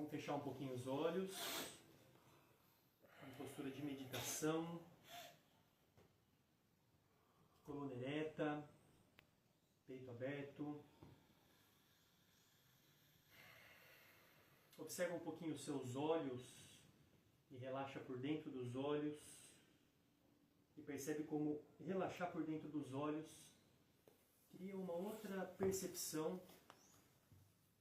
Vamos fechar um pouquinho os olhos, em postura de meditação, coluna ereta, peito aberto. Observa um pouquinho os seus olhos e relaxa por dentro dos olhos. E percebe como relaxar por dentro dos olhos cria uma outra percepção,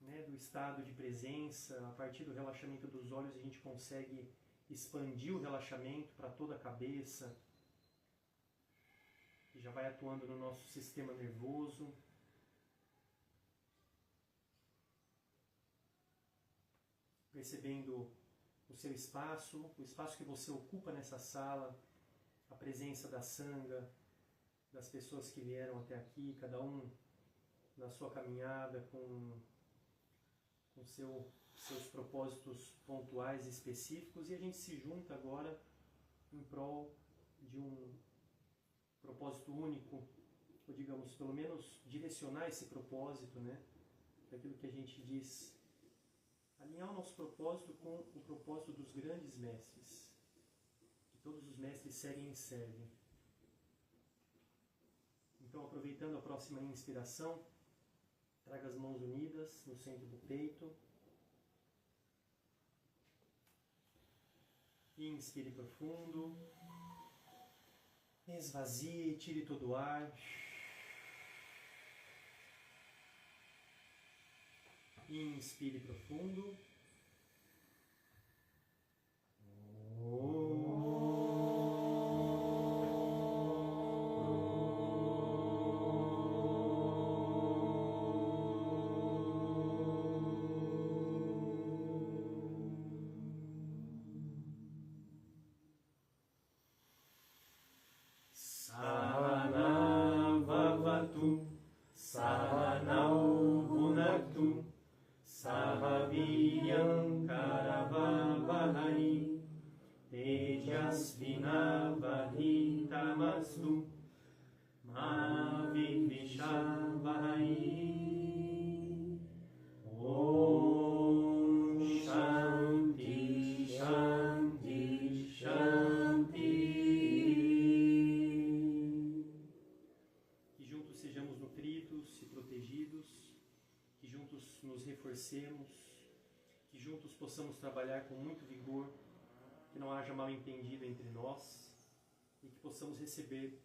né, do estado de presença. A partir do relaxamento dos olhos a gente consegue expandir o relaxamento para toda a cabeça, que já vai atuando no nosso sistema nervoso. Percebendo o seu espaço, o espaço que você ocupa nessa sala, a presença da sanga, das pessoas que vieram até aqui, cada um na sua caminhada com seus propósitos pontuais e específicos, e a gente se junta agora em prol de um propósito único, ou digamos, pelo menos direcionar esse propósito, né, daquilo que a gente diz, alinhar o nosso propósito com o propósito dos grandes mestres, que todos os mestres seguem e servem. Então, aproveitando a próxima inspiração, traga as mãos unidas no centro do peito. Inspire profundo. Esvazie, tire todo o ar. Inspire profundo. Sahanavavatu, Sahanau Bhunaktu, Sahaviryam Karavavahai, Tejasvinavadhitamastu, Ma Vidvishavahai. Om Shanti Shanti Shanti. Que juntos sejamos nutridos e protegidos, que juntos nos reforcemos, que juntos possamos trabalhar com muito vigor, que não haja mal entendido entre nós e que possamos receber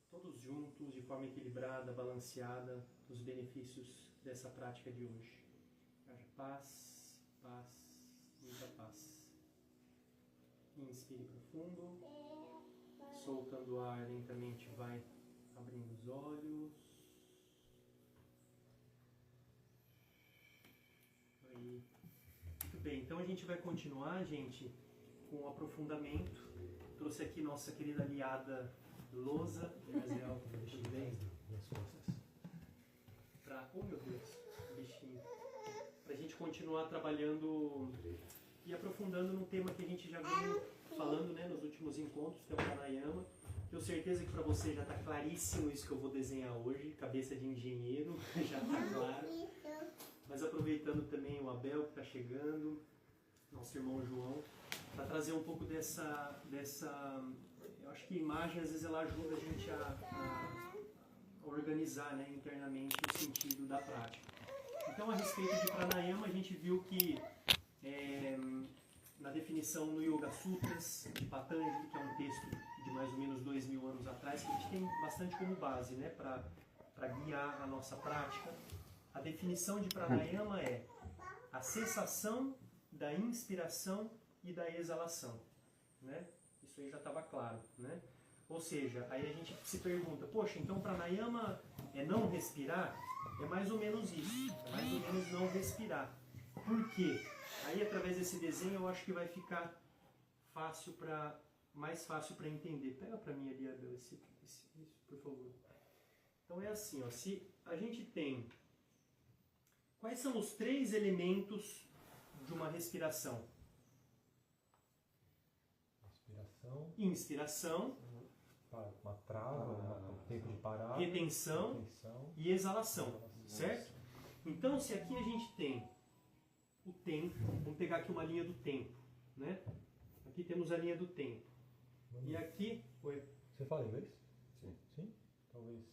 todos juntos, de forma equilibrada, balanceada, os benefícios dessa prática de hoje. Haja paz, paz, muita paz. Inspire profundo, soltando o ar lentamente, vai abrindo os olhos. Aí. Muito bem, então a gente vai continuar, gente, com o aprofundamento. Trouxe aqui nossa querida aliada Lousa, Gazel, tudo bem? Oh meu Deus, bichinho. Pra gente continuar trabalhando e aprofundando num tema que a gente já veio falando, né, nos últimos encontros, que é o Pranayama. Tenho certeza que para você já está claríssimo isso que eu vou desenhar hoje, cabeça de engenheiro, já está claro. Mas aproveitando também o Abel que está chegando, nosso irmão João, para trazer um pouco dessa, eu acho que a imagem às vezes ela ajuda a gente a organizar, né, internamente o sentido da prática. Então, a respeito de Pranayama, a gente viu que na definição no Yoga Sutras de Patanjali, que é um texto de mais ou menos 2000 anos atrás, que a gente tem bastante como base, né, para guiar a nossa prática, a definição de Pranayama é a cessação da inspiração e da exalação, né? Isso aí já estava claro, né? Ou seja, aí a gente se pergunta, poxa, então Pranayama é não respirar? É mais ou menos isso, é mais ou menos não respirar. Por quê? Aí através desse desenho eu acho que vai ficar mais fácil para entender. Pega para mim ali, Abel, isso, por favor. Então é assim, ó, se a gente tem... Quais são os 3 elementos de uma respiração? Inspiração. Uma trava, um tempo de parada. Retenção e exalação, certo? Então, se aqui a gente tem o tempo. Vamos pegar aqui uma linha do tempo, né? Aqui temos a linha do tempo. E aqui... Oi? Você fala inglês? Sim. Sim? Talvez.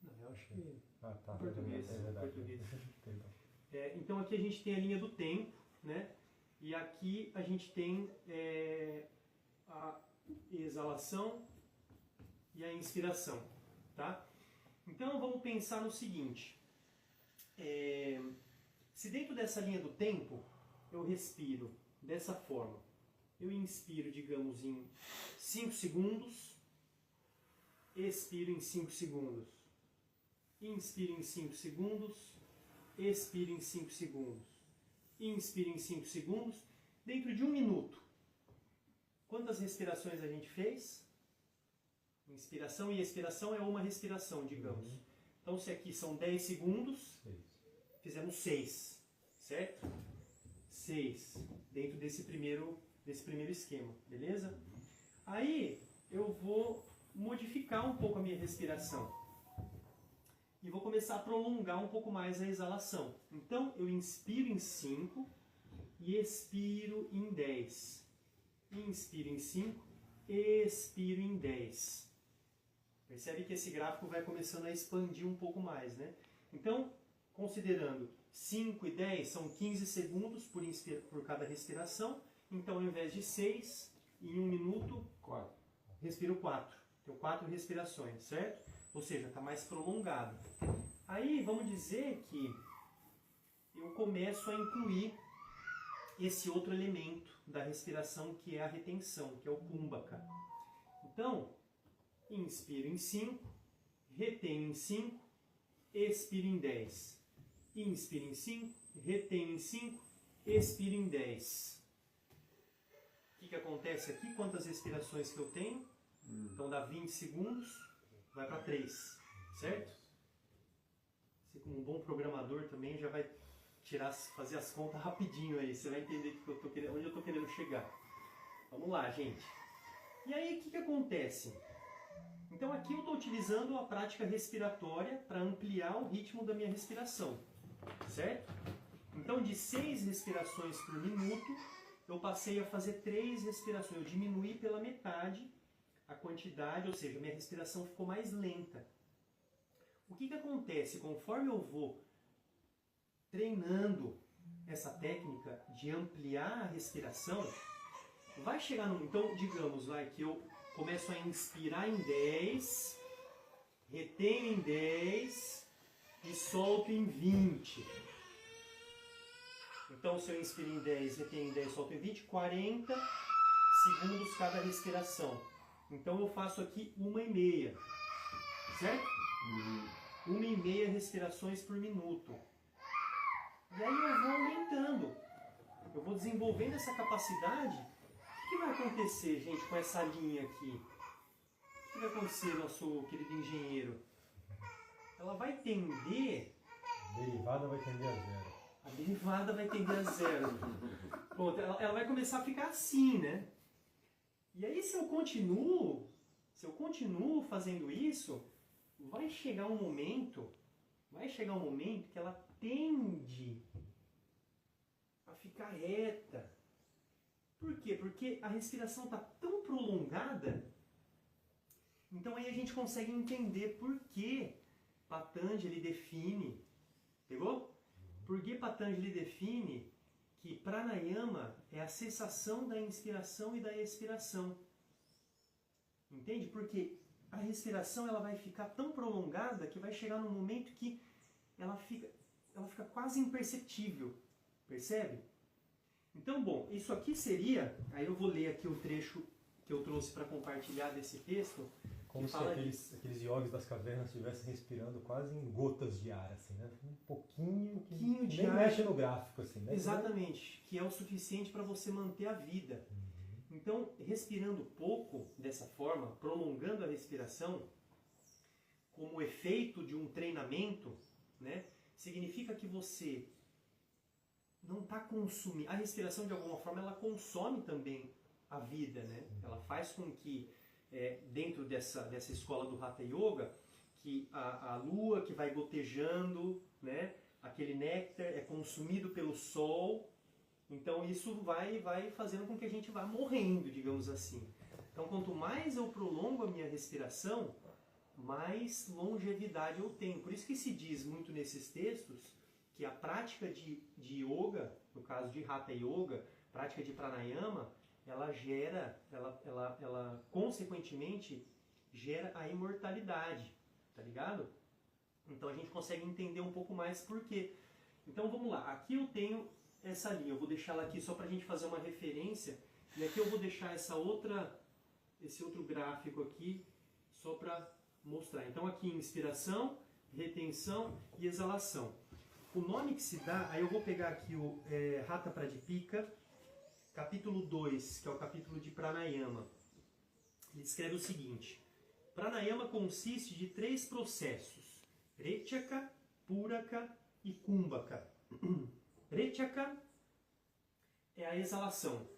Não, eu acho que... Ah, tá. Português. É verdade. Português. Perdão. Então aqui a gente tem a linha do tempo, né? E aqui a gente tem a exalação e a inspiração, tá? Então vamos pensar no seguinte. Se dentro dessa linha do tempo eu respiro dessa forma, eu inspiro, digamos, em 5 segundos, expiro em 5 segundos, inspiro em 5 segundos, expiro em 5 segundos, inspiro em 5 segundos, dentro de 1 minuto. Quantas respirações a gente fez? Inspiração e expiração é uma respiração, digamos. Então se aqui são 10 segundos, fizemos 6, certo? 6, dentro desse primeiro esquema, beleza? Aí eu vou modificar um pouco a minha respiração. E vou começar a prolongar um pouco mais a exalação. Então, eu inspiro em 5 e expiro em 10. Inspiro em 5, expiro em 10. Percebe que esse gráfico vai começando a expandir um pouco mais, né? Então, considerando 5 e 10, são 15 segundos por cada respiração. Então, ao invés de 6, em 1 minuto, 4. Respiro 4. Tenho 4 respirações, certo? Ou seja, está mais prolongado. Aí vamos dizer que eu começo a incluir esse outro elemento da respiração, que é a retenção, que é o kumbhaka. Então, inspiro em 5, retenho em 5, expiro em 10. Inspiro em 5, retenho em 5, expiro em 10. O que acontece aqui? Quantas respirações que eu tenho? Então dá 20 segundos. Vai para 3, certo? Você, como um bom programador, também já vai fazer as contas rapidinho aí. Você vai entender onde eu estou querendo chegar. Vamos lá, gente. E aí, o que acontece? Então aqui eu estou utilizando a prática respiratória para ampliar o ritmo da minha respiração, certo? Então de 6 respirações por minuto, eu passei a fazer 3 respirações. Eu diminuí pela metade a quantidade, ou seja, minha respiração ficou mais lenta. O que acontece? Conforme eu vou treinando essa técnica de ampliar a respiração, vai chegar no... Então, digamos que eu começo a inspirar em 10, retenho em 10 e solto em 20. Então, se eu inspiro em 10, retenho em 10, solto em 20, 40 segundos cada respiração. Então eu faço aqui 1,5, certo? 1,5 respirações por minuto. E aí eu vou aumentando, eu vou desenvolvendo essa capacidade. O que vai acontecer, gente, com essa linha aqui? O que vai acontecer, nosso querido engenheiro? Ela vai tender... A derivada vai tender a 0. A derivada vai tender a 0. Pronto, ela vai começar a ficar assim, né? E aí se eu continuo fazendo isso, vai chegar um momento que ela tende a ficar reta. Por quê? Porque a respiração está tão prolongada, então aí a gente consegue entender por que Patanjali define, pegou? Por que Patanjali define que pranayama é a cessação da inspiração e da expiração. Entende? Porque a respiração ela vai ficar tão prolongada que vai chegar num momento que ela fica quase imperceptível. Percebe? Então, bom, isso aqui seria... Aí eu vou ler aqui o trecho que eu trouxe para compartilhar desse texto. Como se aqueles yogis das cavernas estivessem respirando quase em gotas de ar, assim, né? Um pouquinho de nem ar, mexe no gráfico, assim, né? Exatamente, que é o suficiente para você manter a vida. Então, respirando pouco dessa forma, prolongando a respiração, como efeito de um treinamento, né? Significa que você não está consumindo... A respiração, de alguma forma, ela consome também a vida, né? Ela faz com que dentro dessa escola do Hatha Yoga, que a lua que vai gotejando, né, aquele néctar é consumido pelo sol, então isso vai fazendo com que a gente vá morrendo, digamos assim. Então quanto mais eu prolongo a minha respiração, mais longevidade eu tenho. Por isso que se diz muito nesses textos que a prática de yoga, no caso de Hatha Yoga, prática de pranayama, ela gera, ela consequentemente gera a imortalidade, tá ligado? Então a gente consegue entender um pouco mais por quê. Então vamos lá, aqui eu tenho essa linha, eu vou deixar ela aqui só para a gente fazer uma referência, e aqui eu vou deixar esse outro gráfico aqui só para mostrar. Então aqui inspiração, retenção e exalação. O nome que se dá, aí eu vou pegar aqui o Hatha Pradipika, capítulo 2, que é o capítulo de Pranayama. Ele escreve o seguinte: Pranayama consiste de 3 processos: Retyaka, Puraka e Kumbhaka. Retyaka é a exalação.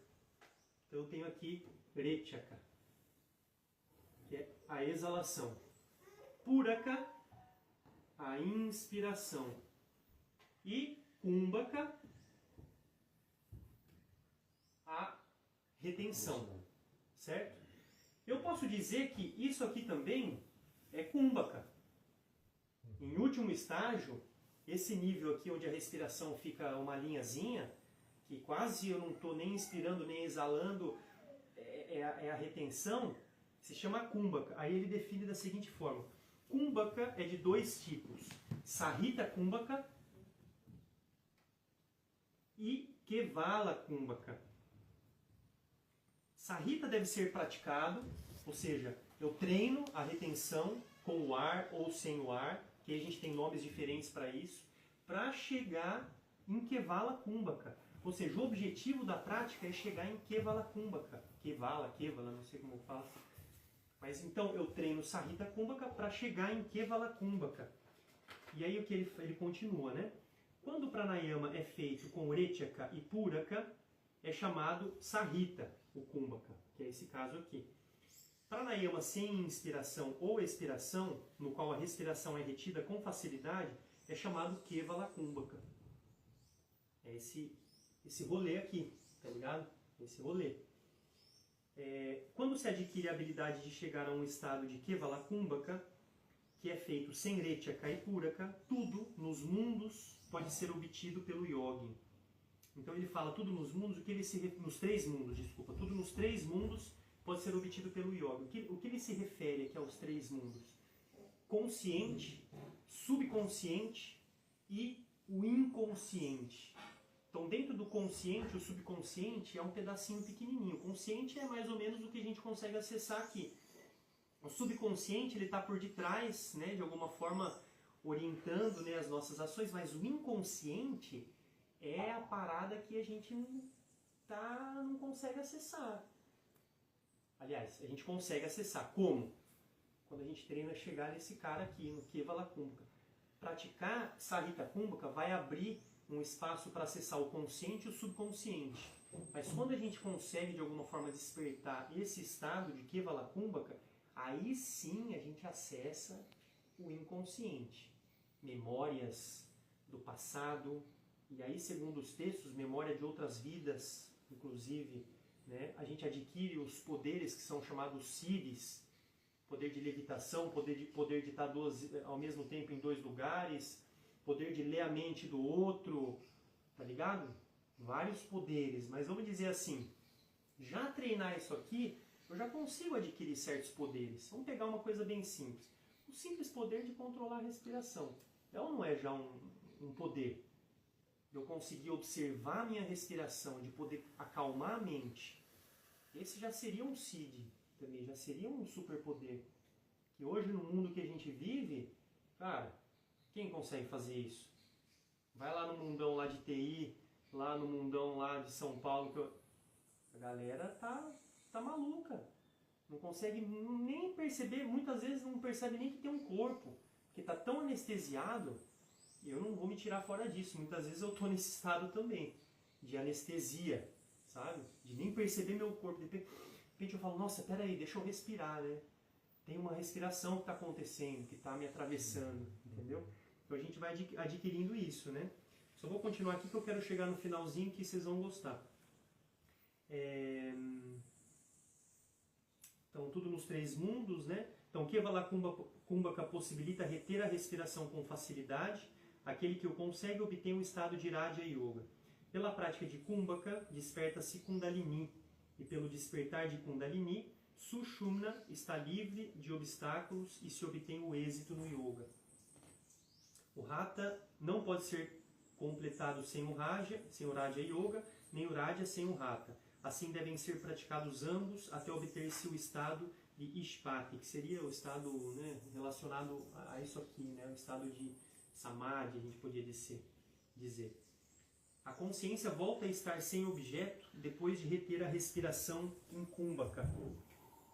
Então eu tenho aqui Retyaka, que é a exalação. Puraka, a inspiração. E Kumbhaka, a retenção. Certo? Eu posso dizer que isso aqui também é Kumbhaka. Em último estágio, esse nível aqui onde a respiração fica uma linhazinha, que quase eu não estou nem inspirando nem exalando, é a retenção, se chama Kumbhaka. Aí ele define da seguinte forma: Kumbhaka é de 2 tipos: Sahita Kumbhaka e Kevala Kumbhaka. Sahita deve ser praticado, ou seja, eu treino a retenção com o ar ou sem o ar, que a gente tem nomes diferentes para isso, para chegar em Kevala Kumbhaka. Ou seja, o objetivo da prática é chegar em Kevala Kumbhaka. Kevala, não sei como eu falo. Mas então eu treino Sahita Kumbhaka para chegar em Kevala Kumbhaka. E aí o que ele continua, né? Quando o pranayama é feito com Retyaka e Puraka, é chamado Sahita, o Kumbhaka, que é esse caso aqui. Pranayama sem inspiração ou expiração, no qual a respiração é retida com facilidade, é chamado Kevala Kumbhaka. É esse rolê aqui, tá ligado? Esse rolê. Quando se adquire a habilidade de chegar a um estado de Kevala Kumbhaka, que é feito sem Retyaka e Puraka, tudo nos mundos pode ser obtido pelo yogi. Então ele fala tudo nos mundos, nos 3 mundos, desculpa, tudo nos 3 mundos pode ser obtido pelo yogi. O que ele se refere aqui aos 3 mundos? Consciente, subconsciente e o inconsciente. Então dentro do consciente, o subconsciente é um pedacinho pequenininho. O consciente é mais ou menos o que a gente consegue acessar aqui. O subconsciente ele está por detrás, né, de alguma forma orientando, né, as nossas ações, mas o inconsciente é a parada que a gente não consegue acessar. Aliás, a gente consegue acessar. Como? Quando a gente treina chegar nesse cara aqui, no Kevala Kumbhaka. Praticar Sahita Kumbhaka vai abrir um espaço para acessar o consciente e o subconsciente. Mas quando a gente consegue de alguma forma despertar esse estado de Kevala Kumbhaka, aí sim a gente acessa o inconsciente. Memórias do passado, e aí segundo os textos, memória de outras vidas, inclusive, né? A gente adquire os poderes que são chamados siddhis, poder de levitação, poder de estar ao mesmo tempo em 2 lugares, poder de ler a mente do outro, tá ligado? Vários poderes, mas vamos dizer assim, já treinar isso aqui, eu já consigo adquirir certos poderes. Vamos pegar uma coisa bem simples. O simples poder de controlar a respiração. Então não é já um poder. Eu conseguir observar a minha respiração, de poder acalmar a mente. Esse já seria um siddhi também, já seria um superpoder. Que hoje no mundo que a gente vive, cara, quem consegue fazer isso? Vai lá no mundão lá de TI, lá no mundão lá de São Paulo, a galera tá maluca. Não consegue nem perceber, muitas vezes não percebe nem que tem um corpo, porque está tão anestesiado, e eu não vou me tirar fora disso. Muitas vezes eu estou nesse estado também, de anestesia, sabe? De nem perceber meu corpo. De repente eu falo, nossa, peraí, deixa eu respirar, né? Tem uma respiração que está acontecendo, que está me atravessando, entendeu? Então a gente vai adquirindo isso, né? Só vou continuar aqui que eu quero chegar no finalzinho que vocês vão gostar. Então, tudo nos 3 mundos, né? Então, Kevala Kumbhaka possibilita reter a respiração com facilidade. Aquele que o consegue obtém um estado de Raja Yoga. Pela prática de Kumbhaka, desperta-se Kundalini. E pelo despertar de Kundalini, Sushumna está livre de obstáculos e se obtém o êxito no Yoga. O Hatha não pode ser completado sem o Raja Yoga, nem o Raja sem o Hatha. Assim devem ser praticados ambos até obter-se o estado de Ishpati, que seria o estado, né, relacionado a isso aqui, né, o estado de Samadhi, a gente podia dizer. A consciência volta a estar sem objeto depois de reter a respiração em Kumbhaka.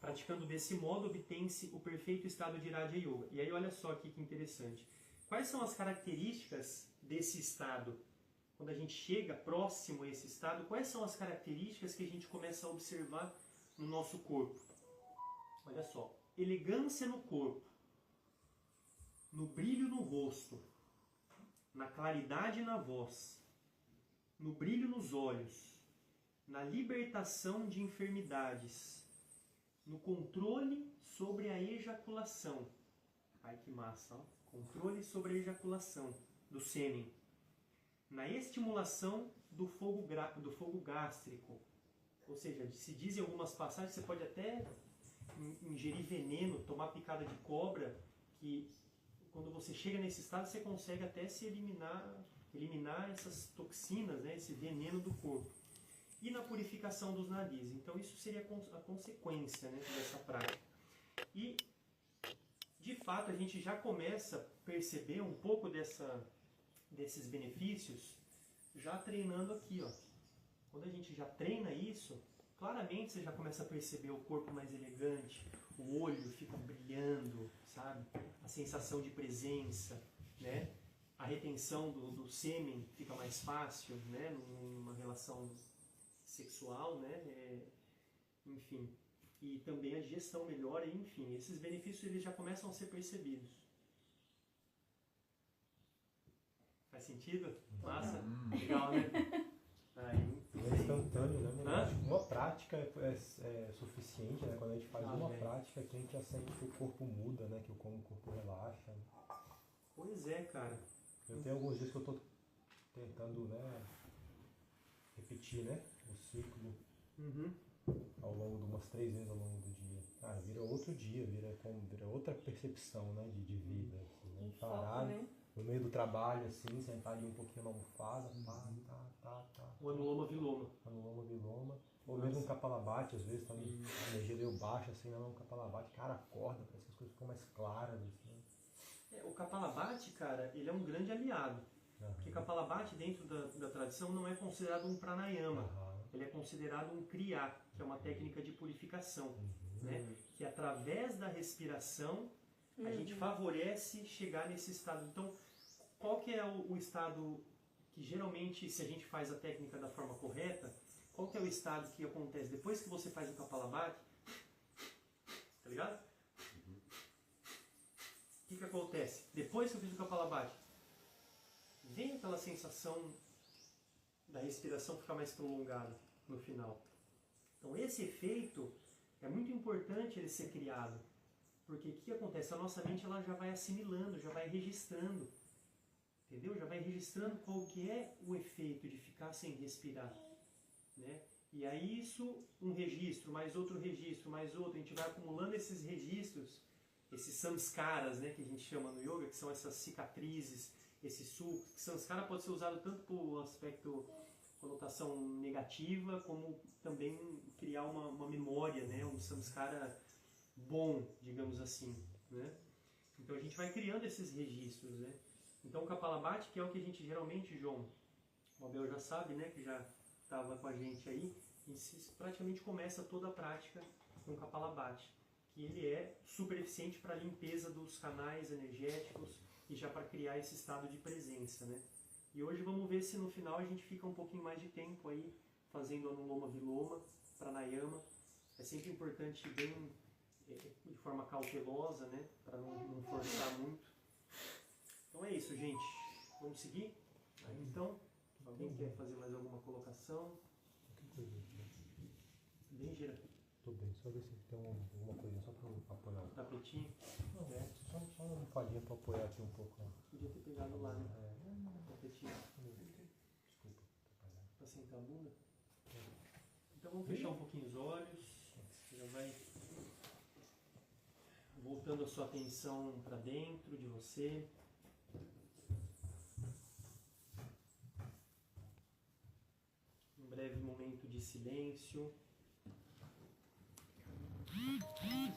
Praticando desse modo, obtém-se o perfeito estado de Raja Yoga. E aí olha só aqui que interessante. Quais são as características desse estado? Quando a gente chega próximo a esse estado, quais são as características que a gente começa a observar no nosso corpo? Olha só, elegância no corpo, no brilho no rosto, na claridade na voz, no brilho nos olhos, na libertação de enfermidades, no controle sobre a ejaculação. Ai que massa, ó. Controle sobre a ejaculação do sêmen. Na estimulação do fogo gástrico. Ou seja, se diz em algumas passagens, você pode até ingerir veneno, tomar picada de cobra, que quando você chega nesse estado, você consegue até se eliminar essas toxinas, né, esse veneno do corpo. E na purificação dos narizes. Então isso seria a consequência, né, dessa prática. E, de fato, a gente já começa a perceber um pouco desses benefícios já treinando aqui, ó. Quando a gente já treina isso, claramente você já começa a perceber o corpo mais elegante, o olho fica brilhando, sabe? A sensação de presença, né? A retenção do sêmen fica mais fácil, né? Numa relação sexual, né? Enfim. E também a digestão melhora, enfim. Esses benefícios eles já começam a ser percebidos. Faz sentido? Massa? Legal, né? Aí, é instantâneo, né? Acho que uma prática é suficiente, né? Quando a gente faz uma prática, que a gente já sente que o corpo muda, né? Que o corpo relaxa. Pois é, cara. Eu tenho alguns dias que eu estou tentando, né, repetir, né, o ciclo ao longo de umas 3 vezes ao longo do dia. Cara, vira outro dia, vira outra percepção, né, de vida. Assim, né? Parar no meio do trabalho, assim, sentar ali um pouquinho na almofada, O Anuloma Viloma. Anuloma Viloma. Ou mesmo um Kapalabhati, às vezes, tá a energia deu baixa, assim, não, um Kapalabhati, cara, acorda, parece que as coisas ficam mais claras, assim. O Kapalabhati, cara, ele é um grande aliado. Porque Kapalabhati, dentro da tradição, não é considerado um pranayama. Ele é considerado um kriya, que é uma técnica de purificação. Né? Que através da respiração, a gente favorece chegar nesse estado. Então, qual que é o estado que geralmente, se a gente faz a técnica da forma correta, qual que é o estado que acontece depois que você faz o Kapalabhati? Tá ligado? O que acontece? Depois que eu fiz o Kapalabhati, vem aquela sensação da respiração ficar mais prolongada no final. Então esse efeito é muito importante ele ser criado. Porque o que acontece? A nossa mente ela já vai assimilando, já vai registrando. Entendeu? Já vai registrando qual que é o efeito de ficar sem respirar. Né? E aí isso, um registro, mais outro, a gente vai acumulando esses registros, esses samskaras, né, que a gente chama no yoga, que são essas cicatrizes, esse sulcos. Samskara pode ser usado tanto por aspecto, conotação negativa, como também criar uma memória, né, um samskara bom, digamos assim. Né? Então a gente vai criando esses registros. Né? Então o Kapalabhati, que é o que a gente geralmente, João, o Abel já sabe, né, que já estava com a gente aí, e praticamente começa toda a prática com o Kapalabhati, que ele é super eficiente para a limpeza dos canais energéticos e já para criar esse estado de presença, né? E hoje vamos ver se no final a gente fica um pouquinho mais de tempo aí fazendo Anuloma Viloma, Pranayama. É sempre importante ir bem de forma cautelosa, né? Para não forçar muito. Então é isso, gente. Vamos seguir? Aí, então, alguém quer fazer mais alguma colocação? Bem, Gira? Tô bem, só ver se tem alguma coisa só pra apoiar. Tapetinho? Não, só uma almofadinha pra apoiar aqui um pouco. Podia ter pegado lá, né? É, Tapetinho. desculpa. Pra sentar a bunda? Então vamos fechar um pouquinho os olhos. Você já vai voltando a sua atenção para dentro de você. Um breve momento de silêncio.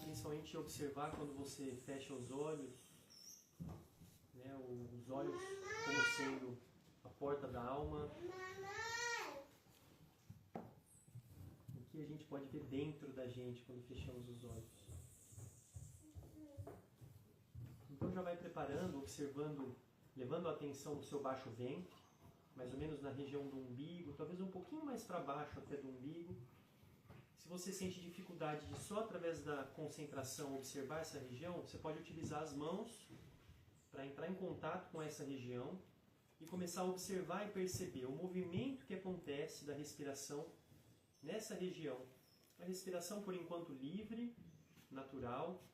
Principalmente observar quando você fecha os olhos, né, os olhos como sendo a porta da alma. O que a gente pode ver dentro da gente quando fechamos os olhos. Então já vai preparando, observando, levando a atenção no seu baixo ventre, mais ou menos na região do umbigo, talvez um pouquinho mais para baixo até do umbigo. Se você sente dificuldade de só através da concentração observar essa região, você pode utilizar as mãos para entrar em contato com essa região e começar a observar e perceber o movimento que acontece da respiração nessa região. A respiração, por enquanto, livre, natural.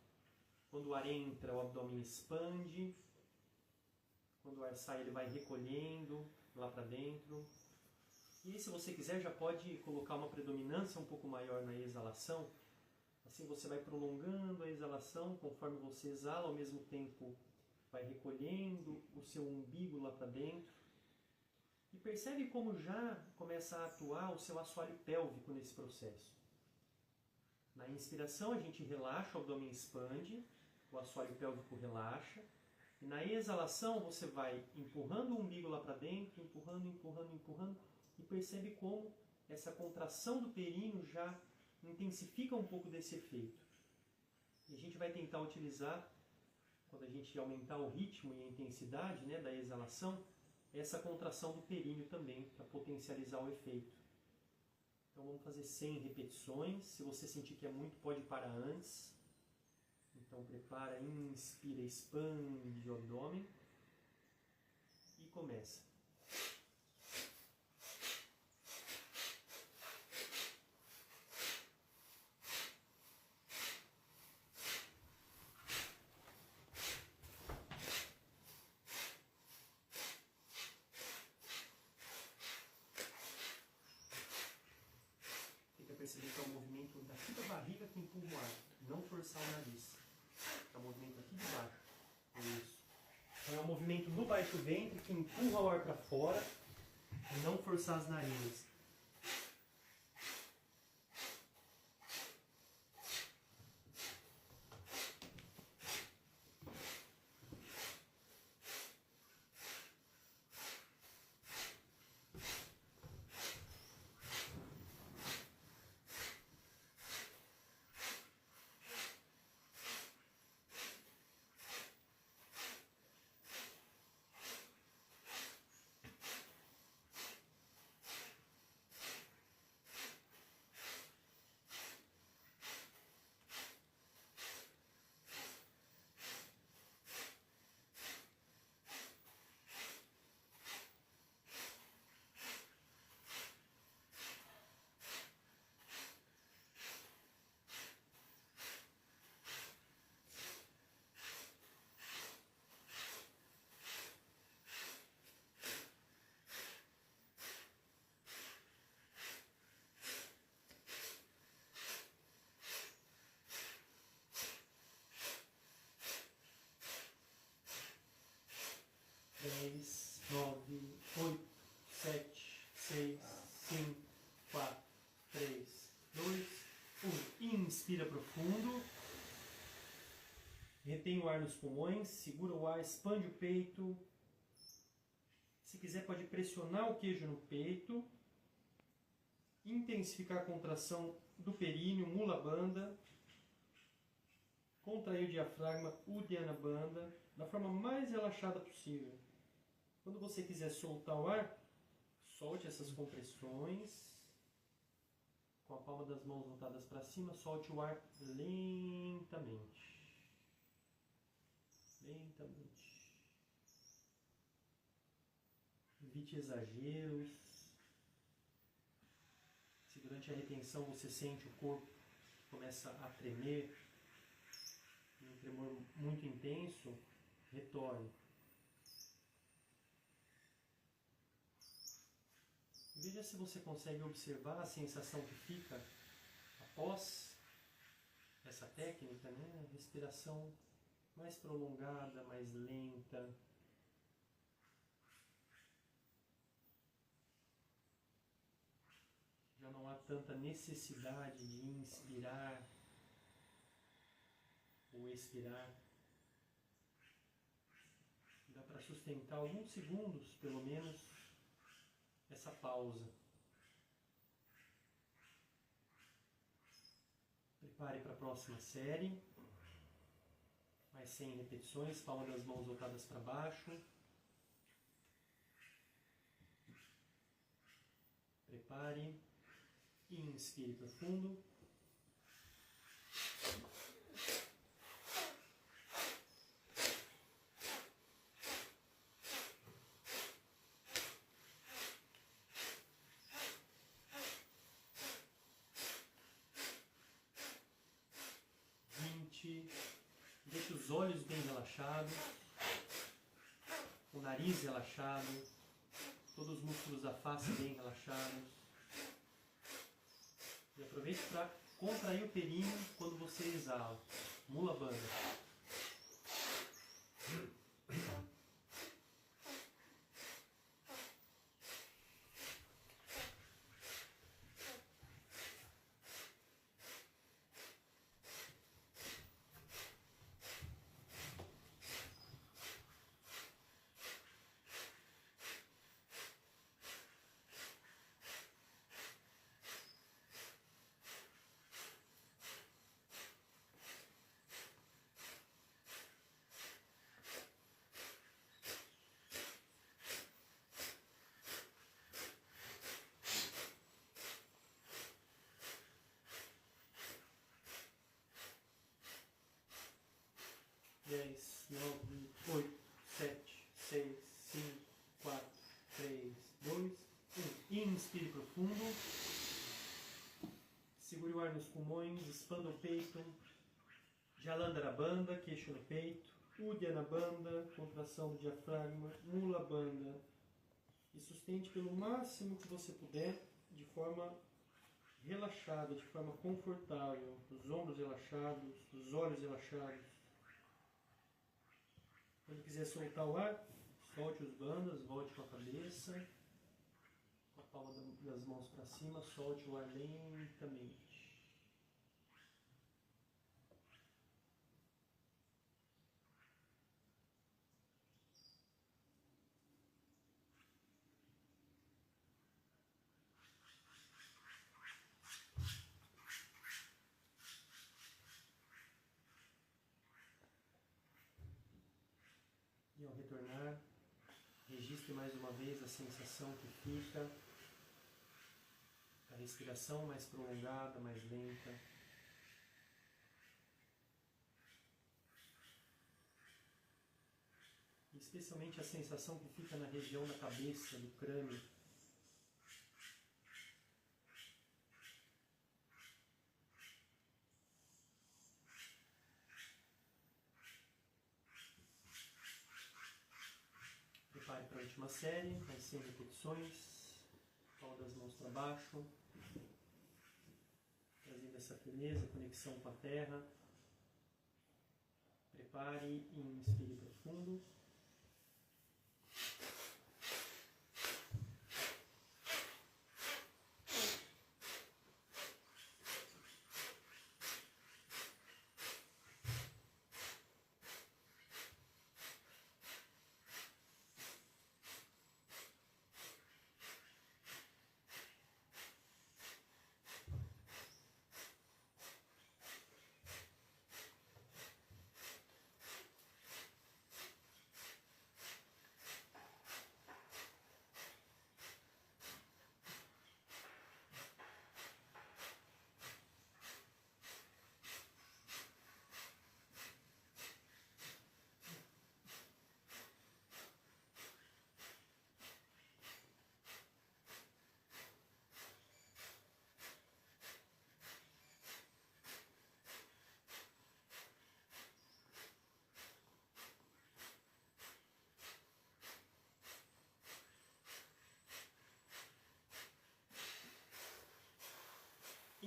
Quando o ar entra, o abdômen expande. Quando o ar sai, ele vai recolhendo lá para dentro. E se você quiser, já pode colocar uma predominância um pouco maior na exalação. Assim você vai prolongando a exalação, conforme você exala, ao mesmo tempo vai recolhendo o seu umbigo lá para dentro. E percebe como já começa a atuar o seu assoalho pélvico nesse processo. Na inspiração a gente relaxa, o abdômen expande, o assoalho pélvico relaxa. E na exalação você vai empurrando o umbigo lá para dentro, empurrando. E percebe como essa contração do períneo já intensifica um pouco desse efeito. E a gente vai tentar utilizar, quando a gente aumentar o ritmo e a intensidade, né, da exalação, essa contração do períneo também, para potencializar o efeito. Então vamos fazer 100 repetições. Se você sentir que é muito, pode parar antes. Então prepara, inspira, expande o abdômen e começa. Perceber que é o movimento daqui da barriga que empurra o ar, não forçar o nariz. É o movimento aqui de baixo. Isso. Então é o movimento no baixo ventre que empurra o ar para fora e não forçar as narinas. Dez, 9, 8, 7, 6, 5, 4, 3, 2, 1. Inspira profundo. Retém o ar nos pulmões, segura o ar, expande o peito. Se quiser, pode pressionar o queijo no peito. Intensificar a contração do períneo, Mula Bandha. Contrair o diafragma, Uddiyana Bandha, da forma mais relaxada possível. Quando você quiser soltar o ar, solte essas compressões. Com a palma das mãos voltadas para cima, solte o ar lentamente. Lentamente. Evite exageros. Se durante a retenção você sente o corpo que começa a tremer, um tremor muito intenso, retorne. Veja se você consegue observar a sensação que fica após essa técnica, né? Respiração mais prolongada, mais lenta. Já não há tanta necessidade de inspirar ou expirar. Dá para sustentar alguns segundos, pelo menos, essa pausa. Prepare para a próxima série. Mais 100 repetições, palma das mãos voltadas para baixo. Prepare. Inspire profundo. Deixe os olhos bem relaxados, o nariz relaxado, todos os músculos da face bem relaxados. E aproveite para contrair o períneo quando você exala. Mula Bandha. Dez, 9, 8, 7, 6, 5, 4, 3, 2, 1. Inspire profundo. Segure o ar nos pulmões, expanda o peito. Jalandhara Bandha, queixo no peito. Uddiyana Bandha, contração do diafragma. Mula Bandha. E sustente pelo máximo que você puder, de forma relaxada, de forma confortável. Os ombros relaxados, os olhos relaxados. Quando quiser soltar o ar, solte os bandhas, volte com a cabeça, com a palma das mãos para cima, solte o ar lentamente. E ao retornar, registre mais uma vez a sensação que fica, a respiração mais prolongada, mais lenta. E especialmente a sensação que fica na região da cabeça, do crânio. Prepare para a última série, mais 100 repetições, palma das mãos para baixo, trazendo essa firmeza, conexão com a terra. Prepare e inspire profundo.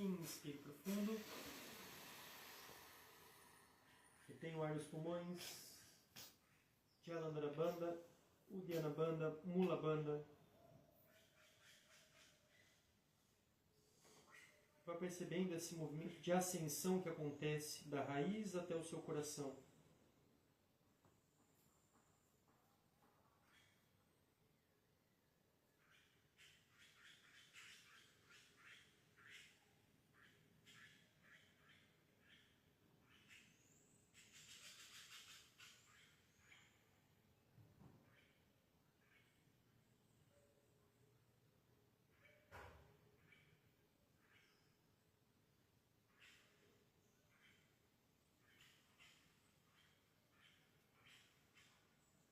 Inspire profundo. Retém o ar nos pulmões. Jalandhara Bandha, Uddiyana Bandha, Mula Bandha. Vai percebendo esse movimento de ascensão que acontece da raiz até o seu coração.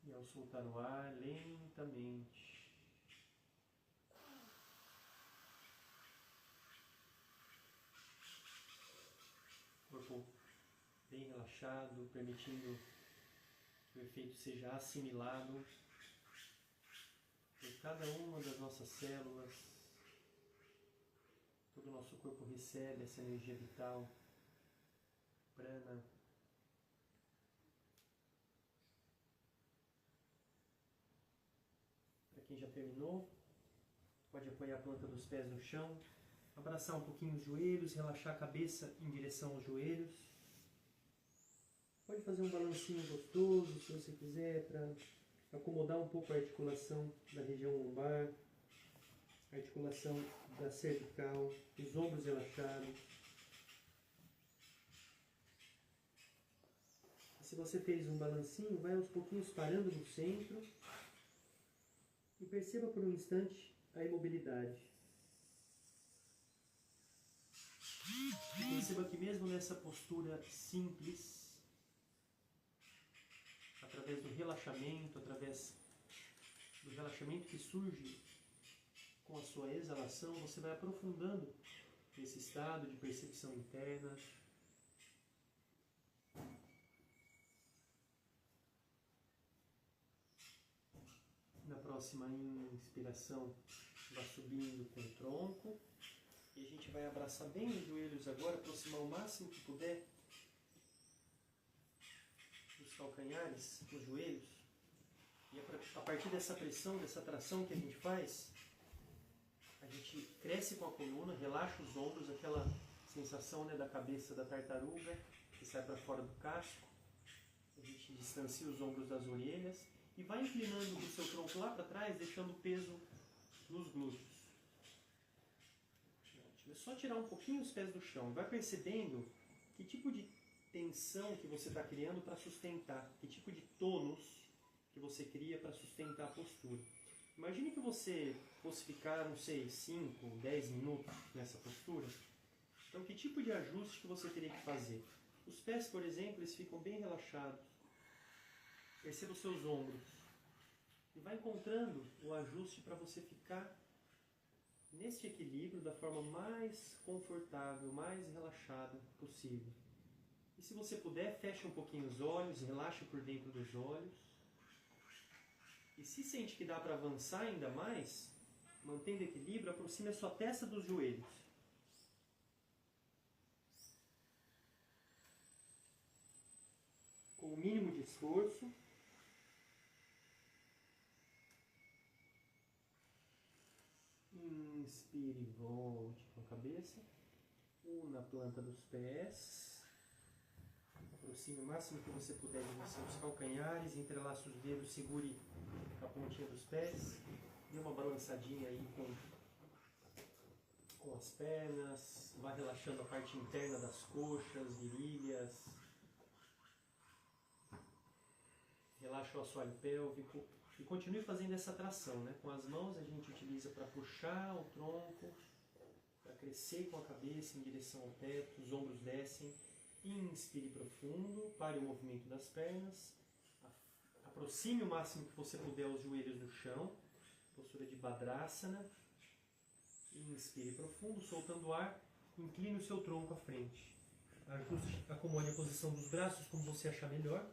E ao soltar o ar, lentamente. Corpo bem relaxado, permitindo que o efeito seja assimilado por cada uma das nossas células. Todo o nosso corpo recebe essa energia vital, prana. Quem já terminou, pode apoiar a planta dos pés no chão, abraçar um pouquinho os joelhos, relaxar a cabeça em direção aos joelhos. Pode fazer um balancinho gostoso, se você quiser, para acomodar um pouco a articulação da região lombar, a articulação da cervical, os ombros relaxados. Se você fez um balancinho, vai aos pouquinhos parando no centro. E perceba por um instante a imobilidade. Perceba que mesmo nessa postura simples, através do relaxamento que surge com a sua exalação, você vai aprofundando esse estado de percepção interna. Na próxima inspiração, vai subindo com o tronco. E a gente vai abraçar bem os joelhos agora, aproximar o máximo que puder dos calcanhares, dos joelhos. E a partir dessa pressão, dessa tração que a gente faz, a gente cresce com a coluna, relaxa os ombros, aquela sensação, né, da cabeça da tartaruga que sai para fora do casco. A gente distancia os ombros das orelhas. E vai inclinando o seu tronco lá para trás, deixando o peso nos glúteos. É só tirar um pouquinho os pés do chão. Vai percebendo que tipo de tensão que você está criando para sustentar. Que tipo de tônus que você cria para sustentar a postura. Imagine que você fosse ficar, não sei, 5, 10 minutos nessa postura. Então, que tipo de ajuste que você teria que fazer? Os pés, por exemplo, eles ficam bem relaxados. Perceba os seus ombros e vai encontrando o ajuste para você ficar neste equilíbrio da forma mais confortável, mais relaxada possível. E se você puder, feche um pouquinho os olhos, relaxe por dentro dos olhos. E se sente que dá para avançar ainda mais, mantendo equilíbrio, aproxime a sua testa dos joelhos. Com o mínimo de esforço. Inspire e volte com a cabeça. Una a planta dos pés. Aproxime o máximo que você puder de você os calcanhares. Entrelace os dedos, segure a pontinha dos pés. Dê uma balançadinha aí com as pernas. Vá relaxando a parte interna das coxas, virilhas. Relaxa o assoalho pélvico. E continue fazendo essa tração, né? Com as mãos a gente utiliza para puxar o tronco, para crescer com a cabeça em direção ao teto, os ombros descem. Inspire profundo, pare o movimento das pernas, aproxime o máximo que você puder os joelhos do chão, postura de Badrasana. Inspire profundo, soltando o ar, incline o seu tronco à frente. Ajuste, acomode a posição dos braços como você achar melhor.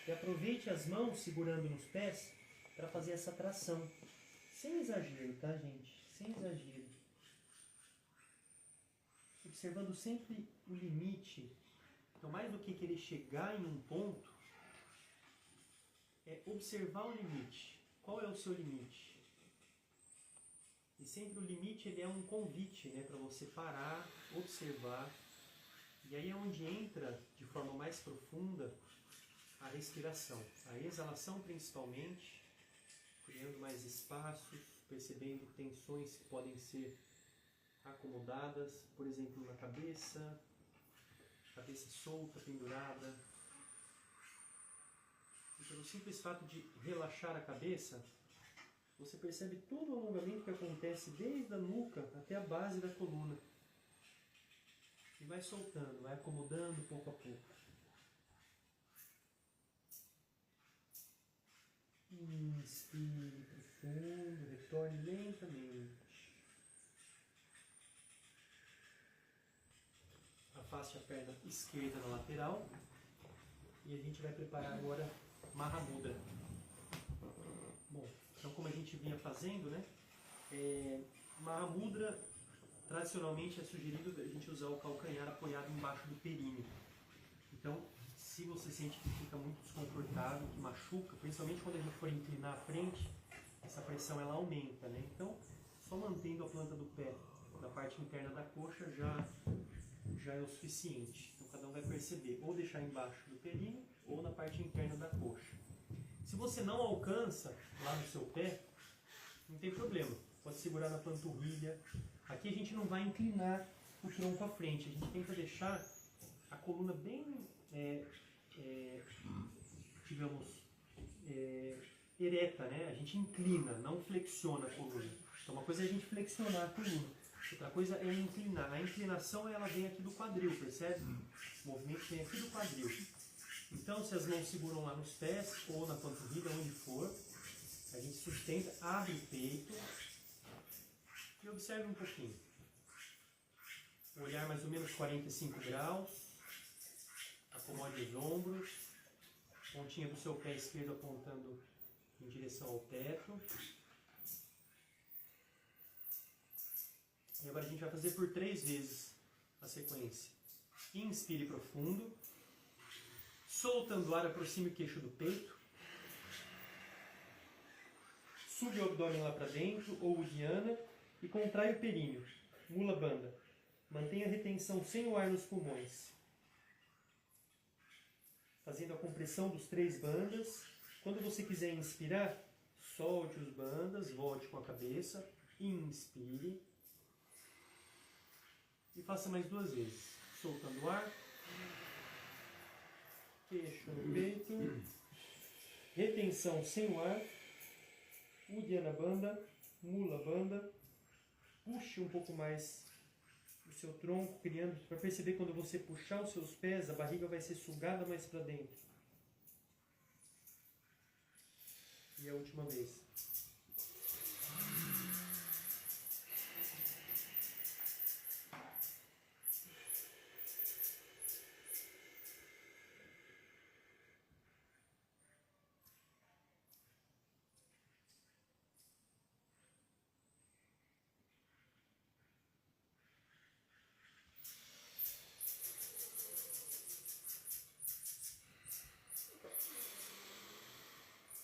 E aproveite as mãos segurando nos pés para fazer essa tração. Sem exagero, tá, gente? Sem exagero. observando sempre o limite. Então, mais do que querer chegar em um ponto, é observar o limite. Qual é o seu limite? E sempre o limite ele é um convite, né, para você parar, observar. E aí é onde entra, de forma mais profunda, a respiração. A exalação, principalmente, criando mais espaços, percebendo tensões que podem ser acomodadas, por exemplo, na cabeça solta, pendurada. E pelo simples fato de relaxar a cabeça, você percebe todo o alongamento que acontece desde a nuca até a base da coluna. E vai soltando, vai acomodando pouco a pouco. Inspire profundo, retorne lentamente. Afaste a perna esquerda na lateral. E a gente vai preparar agora Mahamudra. Bom, então como a gente vinha fazendo, né? Mahamudra, tradicionalmente é sugerido a gente usar o calcanhar apoiado embaixo do períneo. Então, se você sente que fica muito desconfortável, que machuca, principalmente quando a gente for inclinar a frente, essa pressão ela aumenta, né? Então, só mantendo a planta do pé na parte interna da coxa já é o suficiente. Então, cada um vai perceber, ou deixar embaixo do períneo, ou na parte interna da coxa. Se você não alcança lá no seu pé, não tem problema. Pode segurar na panturrilha. Aqui a gente não vai inclinar o tronco à frente. A gente tenta deixar a coluna bem, ereta, né? A gente inclina, não flexiona a coluna. Então uma coisa é a gente flexionar a coluna. Outra coisa é inclinar. A inclinação ela vem aqui do quadril, percebe? O movimento vem aqui do quadril. Então se as mãos seguram lá nos pés ou na panturrilha, onde for, a gente sustenta, abre o peito e observe um pouquinho. Olhar mais ou menos 45 graus. Acomode os ombros. Pontinha do seu pé esquerdo apontando em direção ao teto. E agora a gente vai fazer por 3 vezes a sequência. Inspire profundo. Soltando o ar, aproxime o queixo do peito. Sube o abdômen lá para dentro, ou Uddiyana, e contrai o períneo. Mula Bandha. Mantenha a retenção sem o ar nos pulmões. Fazendo a compressão dos 3 bandhas. Quando você quiser inspirar, solte os bandhas, volte com a cabeça, inspire. E faça mais 2 vezes. Soltando o ar. Queixo no peito. Retenção sem o ar. Uddiyana Bandha, Mula Bandha. Puxe um pouco mais o seu tronco, criando, para perceber quando você puxar os seus pés, a barriga vai ser sugada mais para dentro. E a última vez.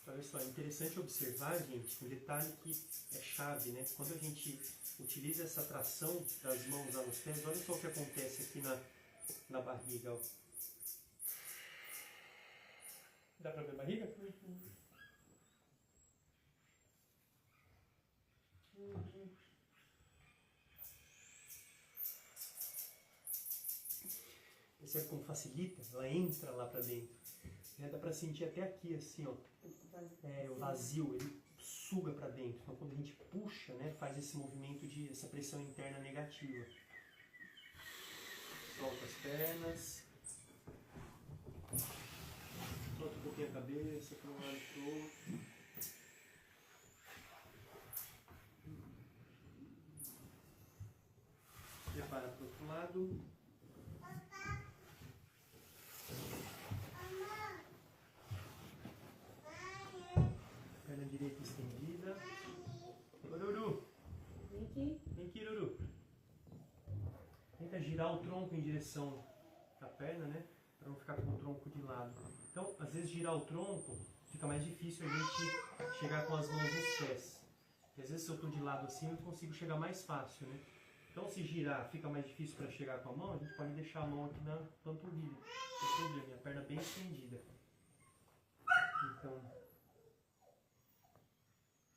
Olha só, é interessante observar, gente, um detalhe que é chave, né? Quando a gente utiliza essa tração das mãos lá nos pés, olha só o que acontece aqui na barriga. Ó. Dá pra ver a barriga? Percebe como facilita? Ela entra lá pra dentro. Dá pra sentir até aqui, assim, ó. O vazio, ele suga para dentro. Então, quando a gente puxa, né, faz esse movimento de essa pressão interna negativa. Solta as pernas. Solta um pouquinho a cabeça para um lado e para o outro. Prepara para o outro lado. Perna direita estendida. Ururu. Vem aqui, Ururu. Tenta girar o tronco em direção à perna, né? Para não ficar com o tronco de lado. Então, às vezes girar o tronco fica mais difícil a gente chegar com as mãos nos pés. E às vezes se eu estou de lado assim, eu consigo chegar mais fácil, né? Então, se girar fica mais difícil para chegar com a mão, a gente pode deixar a mão aqui na panturrilha. Entendeu? Minha perna bem estendida. Então,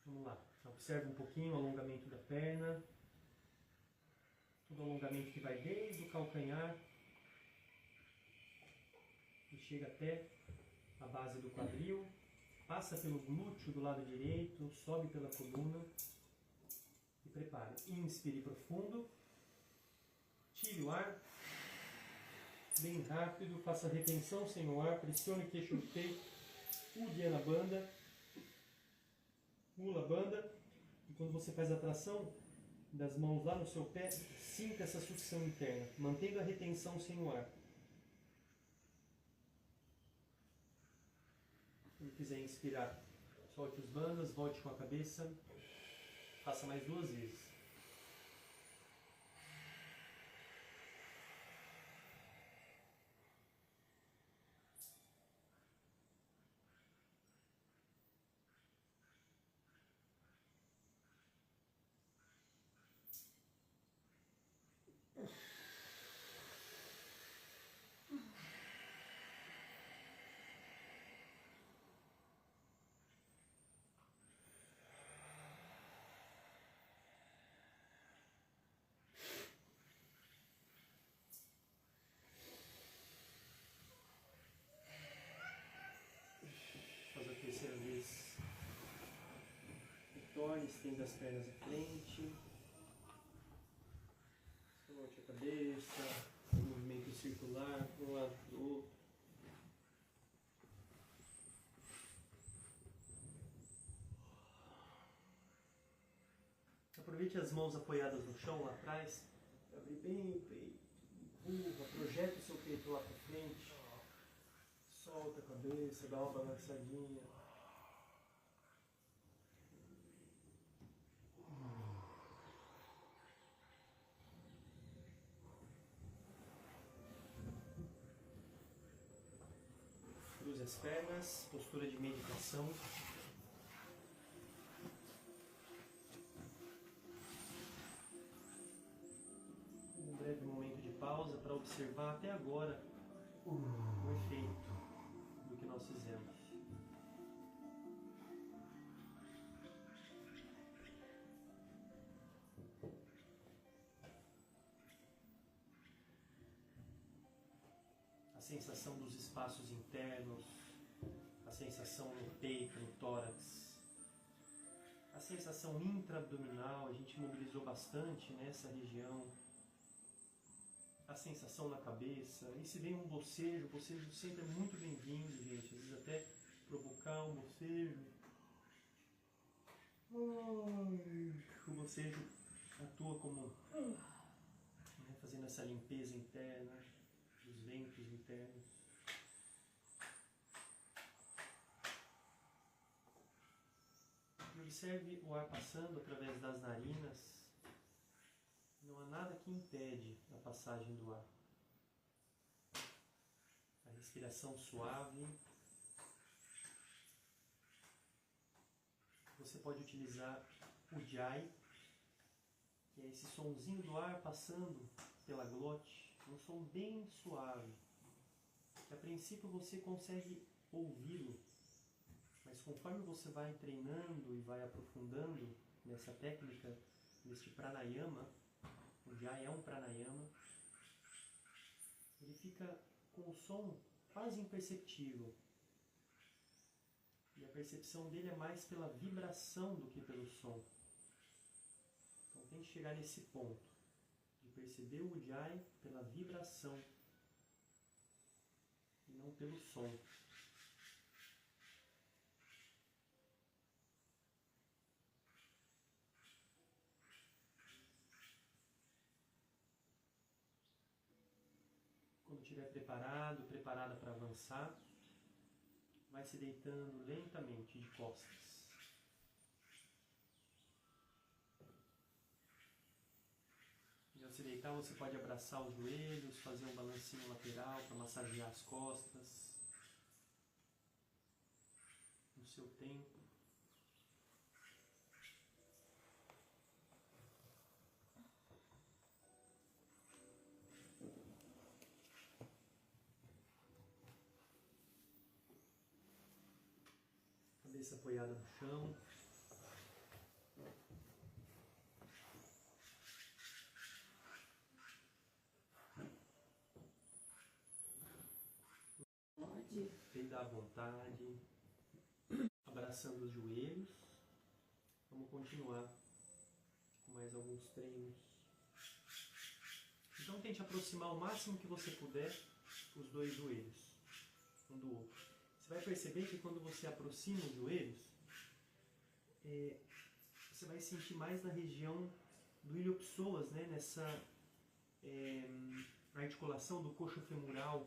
vamos lá. Observe um pouquinho o alongamento da perna. Todo alongamento que vai desde o calcanhar e chega até a base do quadril. Passa pelo glúteo do lado direito, sobe pela coluna. E prepare. Inspire profundo. Tire o ar. Bem rápido. Faça retenção sem o ar. Pressione o queixo no peito. Uddiyana Bandha. Mula Bandha. E quando você faz a tração das mãos lá no seu pé, sinta essa sucção interna. Mantenha a retenção sem o ar. Se quiser inspirar, solte os bandhas, volte com a cabeça. Faça mais 2 vezes. Faz a terceira vez. Retorne, estenda as pernas à frente. Solte a cabeça. Movimento circular para um lado para o outro. Aproveite as mãos apoiadas no chão lá atrás. Abre bem o peito. Empurra, projeta o seu peito lá para frente. Solta a cabeça, dá uma balançadinha. Cruze as pernas, postura de meditação. Um breve momento de pausa para observar até agora o efeito do que nós fizemos. A sensação dos espaços internos, a sensação no peito, no tórax, a sensação intra-abdominal, a gente mobilizou bastante nessa região, a sensação na cabeça. E se vem um bocejo, o bocejo sempre é muito bem-vindo, gente, às vezes até provocar um bocejo. O bocejo atua como fazendo essa limpeza interna dos ventos internos. E observe o ar passando através das narinas. Não há nada que impede a passagem do ar. A respiração suave. Você pode utilizar o Ujjayi, que é esse sonzinho do ar passando pela glote, um som bem suave, que a princípio você consegue ouvi-lo, mas conforme você vai treinando e vai aprofundando nessa técnica, neste pranayama, o Ujjayi é um pranayama, ele fica com o som quase imperceptível. E a percepção dele é mais pela vibração do que pelo som. Então tem que chegar nesse ponto, de perceber o Ujjayi pela vibração e não pelo som. Quando estiver preparado, preparada para avançar, vai se deitando lentamente de costas. E aos de se deitar, você pode abraçar os joelhos, fazer um balancinho lateral para massagear as costas. No seu tempo. Cabeça apoiada no chão. Deita à vontade, abraçando os joelhos. Vamos continuar com mais alguns treinos. Então tente aproximar o máximo que você puder os dois joelhos, um do outro. Você vai perceber que quando você aproxima os joelhos, você vai sentir mais na região do iliopsoas, né? Nessa articulação do coxo femoral.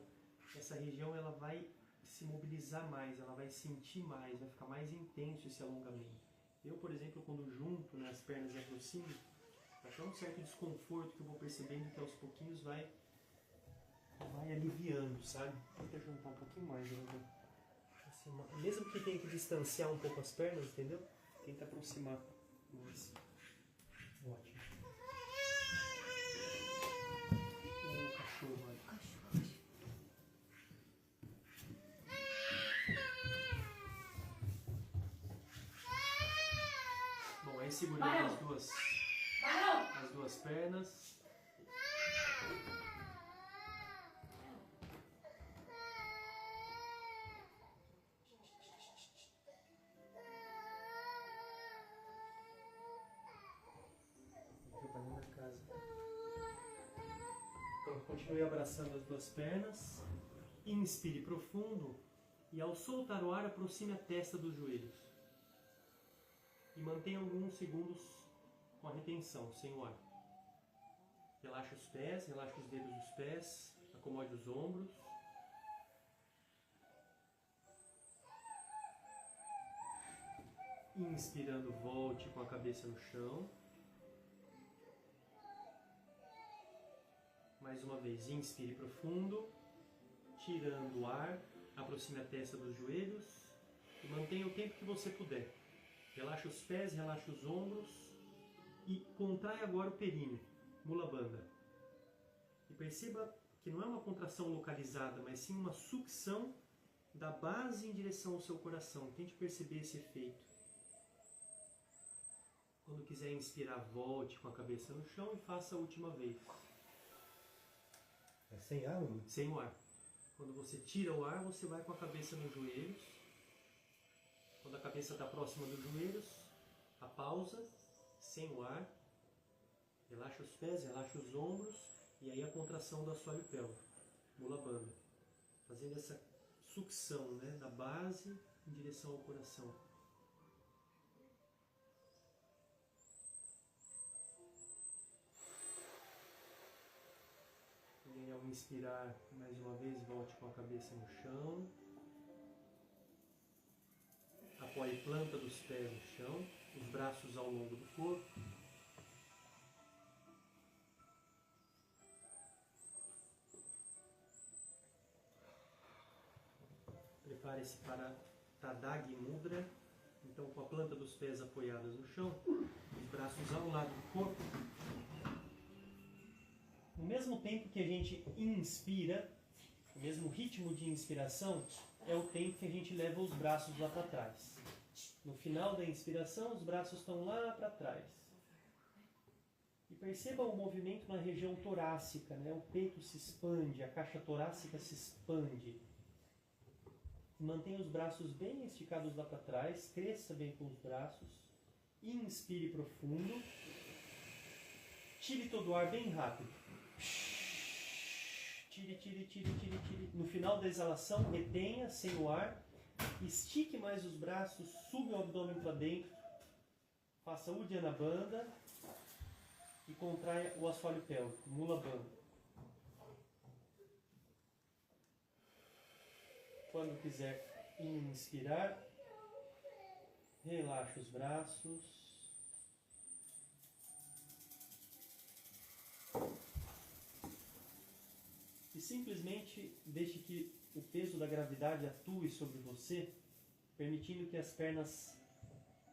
Essa região ela vai se mobilizar mais, ela vai sentir mais, vai ficar mais intenso esse alongamento. Eu, por exemplo, quando junto, né, as pernas e aproximo, dá até um certo desconforto que eu vou percebendo que aos pouquinhos vai aliviando, sabe? Tenta juntar um pouquinho mais, né? Assim, mesmo que tenha que distanciar um pouco as pernas, entendeu? Tenta aproximar mais. Ótimo. O cachorro, olha. Bom, aí segurando as duas pernas. Então, continue abraçando as duas pernas. Inspire profundo e ao soltar o ar aproxime a testa dos joelhos. E mantenha alguns segundos com a retenção, sem o ar. Relaxa os pés, relaxa os dedos dos pés, acomode os ombros. Inspirando, volte com a cabeça no chão. Mais uma vez, inspire profundo, tirando o ar, aproxime a testa dos joelhos e mantenha o tempo que você puder. Relaxa os pés, relaxa os ombros e contrai agora o períneo, Mula Bandha. E perceba que não é uma contração localizada, mas sim uma sucção da base em direção ao seu coração. Tente perceber esse efeito. Quando quiser inspirar, volte com a cabeça no chão e faça a última vez. É sem ar, né? Sem o ar. Quando você tira o ar, você vai com a cabeça nos joelhos. Quando a cabeça está próxima dos joelhos, a pausa, sem o ar. Relaxa os pés, relaxa os ombros e aí a contração do assoalho pélvico, Mula Bandha. Fazendo essa sucção, né, da base em direção ao coração. E ao inspirar, mais uma vez, volte com a cabeça no chão. Apoie planta dos pés no chão, os braços ao longo do corpo. Prepare-se para Tadagni Mudra. Então, com a planta dos pés apoiadas no chão, os braços ao lado do corpo. No mesmo tempo que a gente inspira, o mesmo ritmo de inspiração é o tempo que a gente leva os braços lá para trás. No final da inspiração, os braços estão lá para trás. E perceba o movimento na região torácica, né? O peito se expande, a caixa torácica se expande. Mantenha os braços bem esticados lá para trás, cresça bem com os braços. Inspire profundo. Tire todo o ar bem rápido. Tire, tire, tire, tire, tire. No final da exalação, retenha sem o ar. Estique mais os braços, suba o abdômen para dentro. Faça Uddiyana Bandha e contraia o assoalho pélvico, Mula Bandha. Quando quiser inspirar, relaxa os braços. simplesmente deixe que o peso da gravidade atue sobre você, permitindo que as pernas,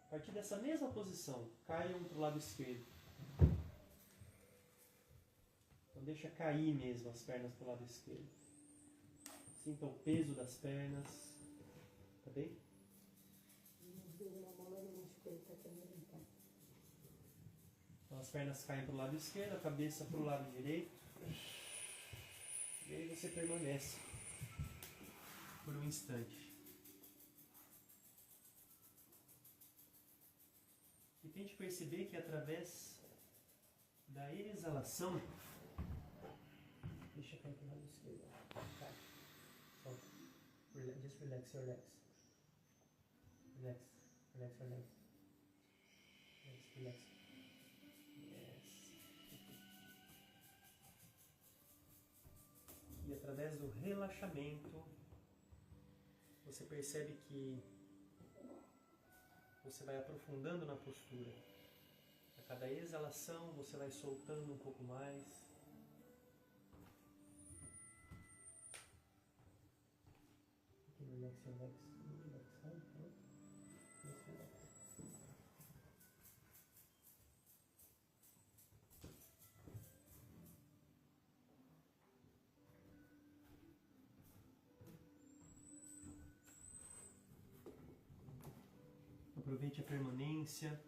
a partir dessa mesma posição, caiam para o lado esquerdo. Então deixa cair mesmo as pernas para o lado esquerdo. Sinta o peso das pernas. Tá bem? Então as pernas caem para o lado esquerdo, a cabeça para o lado direito. E aí você permanece por um instante. E tente perceber que através da exalação, deixa cair para o lado esquerdo. Cai. Solta. Just relax your legs. Relax. Relax your legs. Relax. Relax. Yes. E através do relaxamento, você percebe que você vai aprofundando na postura. A cada exalação, você vai soltando um pouco mais. Relax your legs. Aproveite a permanência.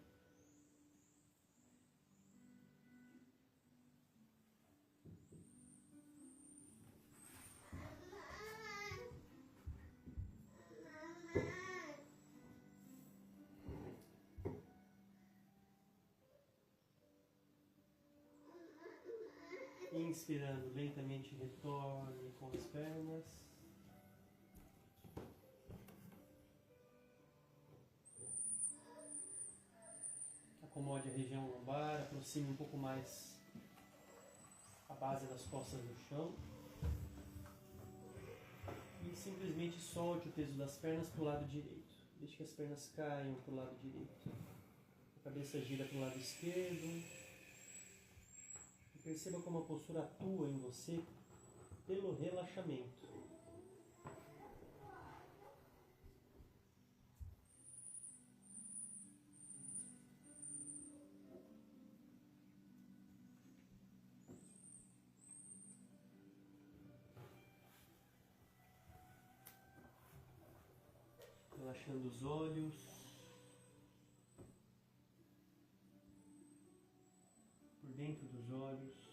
Inspirando, lentamente retorne com as pernas. Acomode a região lombar, aproxime um pouco mais a base das costas do chão. E simplesmente solte o peso das pernas para o lado direito. Deixe que as pernas caiam para o lado direito. A cabeça gira para o lado esquerdo. Perceba como a postura atua em você pelo relaxamento. Relaxando os olhos. Por dentro dos olhos.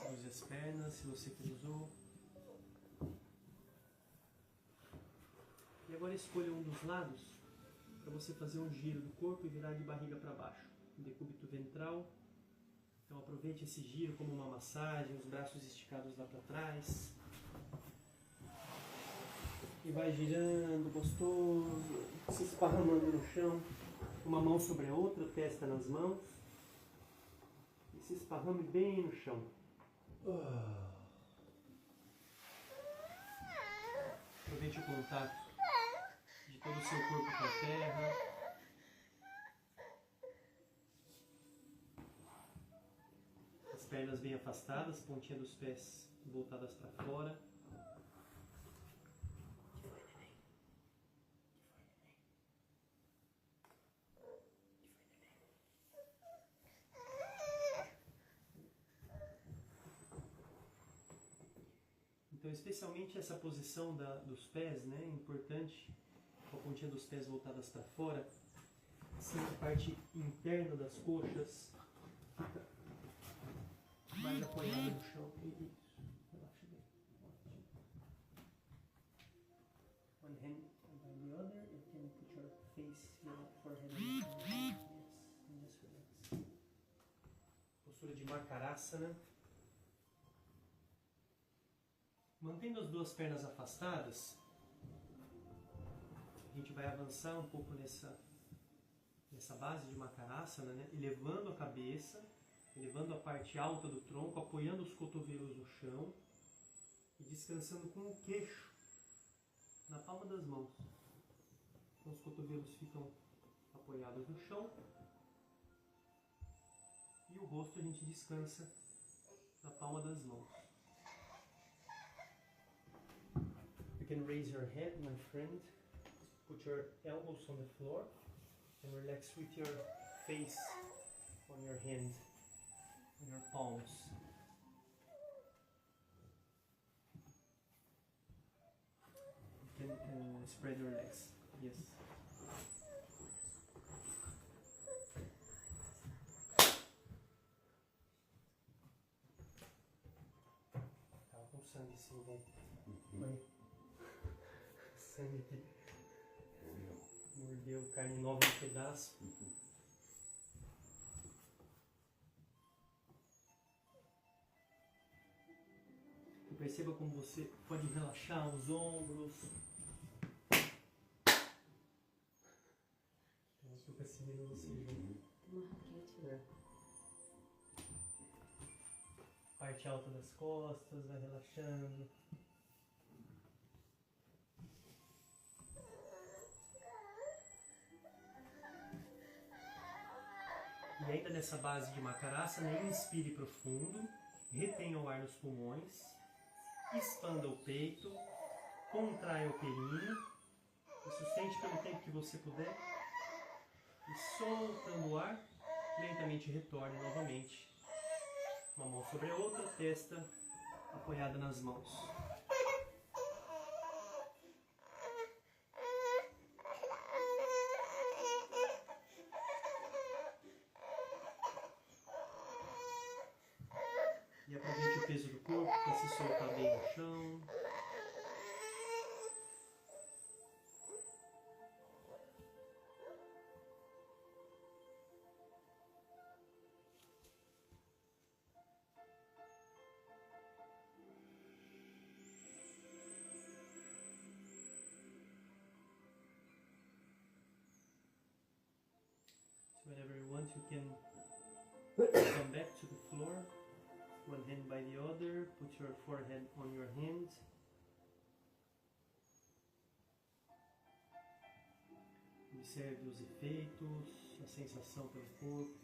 Cruze as pernas, se você cruzou. E agora escolha um dos lados para você fazer um giro do corpo e virar de barriga para baixo. Decúbito ventral. Então aproveite esse giro como uma massagem, os braços esticados lá para trás. E vai girando, gostoso, se esparramando no chão. Uma mão sobre a outra, testa nas mãos. E se esparrame bem no chão. Aproveite o contato de todo o seu corpo com a terra. As pernas bem afastadas, pontinha dos pés voltadas para fora. Então, especialmente essa posição dos pés, né, é importante, com a pontinha dos pés voltadas para fora, sempre a parte interna das coxas fica mais apoiada no chão. Isso, relaxa bem. Ótimo. Makarasana. Mantendo as duas pernas afastadas, a gente vai avançar um pouco nessa base de Makarasana, né? Elevando a cabeça, elevando a parte alta do tronco, apoiando os cotovelos no chão e descansando com o queixo na palma das mãos. Então os cotovelos ficam apoiados no chão e o rosto a gente descansa na palma das mãos. You can raise your head, my friend. Put your elbows on the floor and relax with your face on your hand, on your palms. You can spread your legs. Yes. Tava com sangue sim, velho. Foi. Sangue que mordeu carne nova em pedaço. E perceba como você pode relaxar os ombros. Eu estou percebendo você junto. Uma raquete, né? Parte alta das costas, vai relaxando. E ainda nessa base de Makarasana, inspire profundo, retenha o ar nos pulmões, expanda o peito, contraia o períneo, e sustente pelo tempo que você puder, e soltando o ar, lentamente retorne novamente. Uma mão sobre a outra, testa apoiada nas mãos. E aproveite o peso do corpo para se soltar bem no chão. So whenever you want, you can come back to the floor. One hand by the other, put your forehead on your hand. Observe os efeitos, a sensação pelo corpo.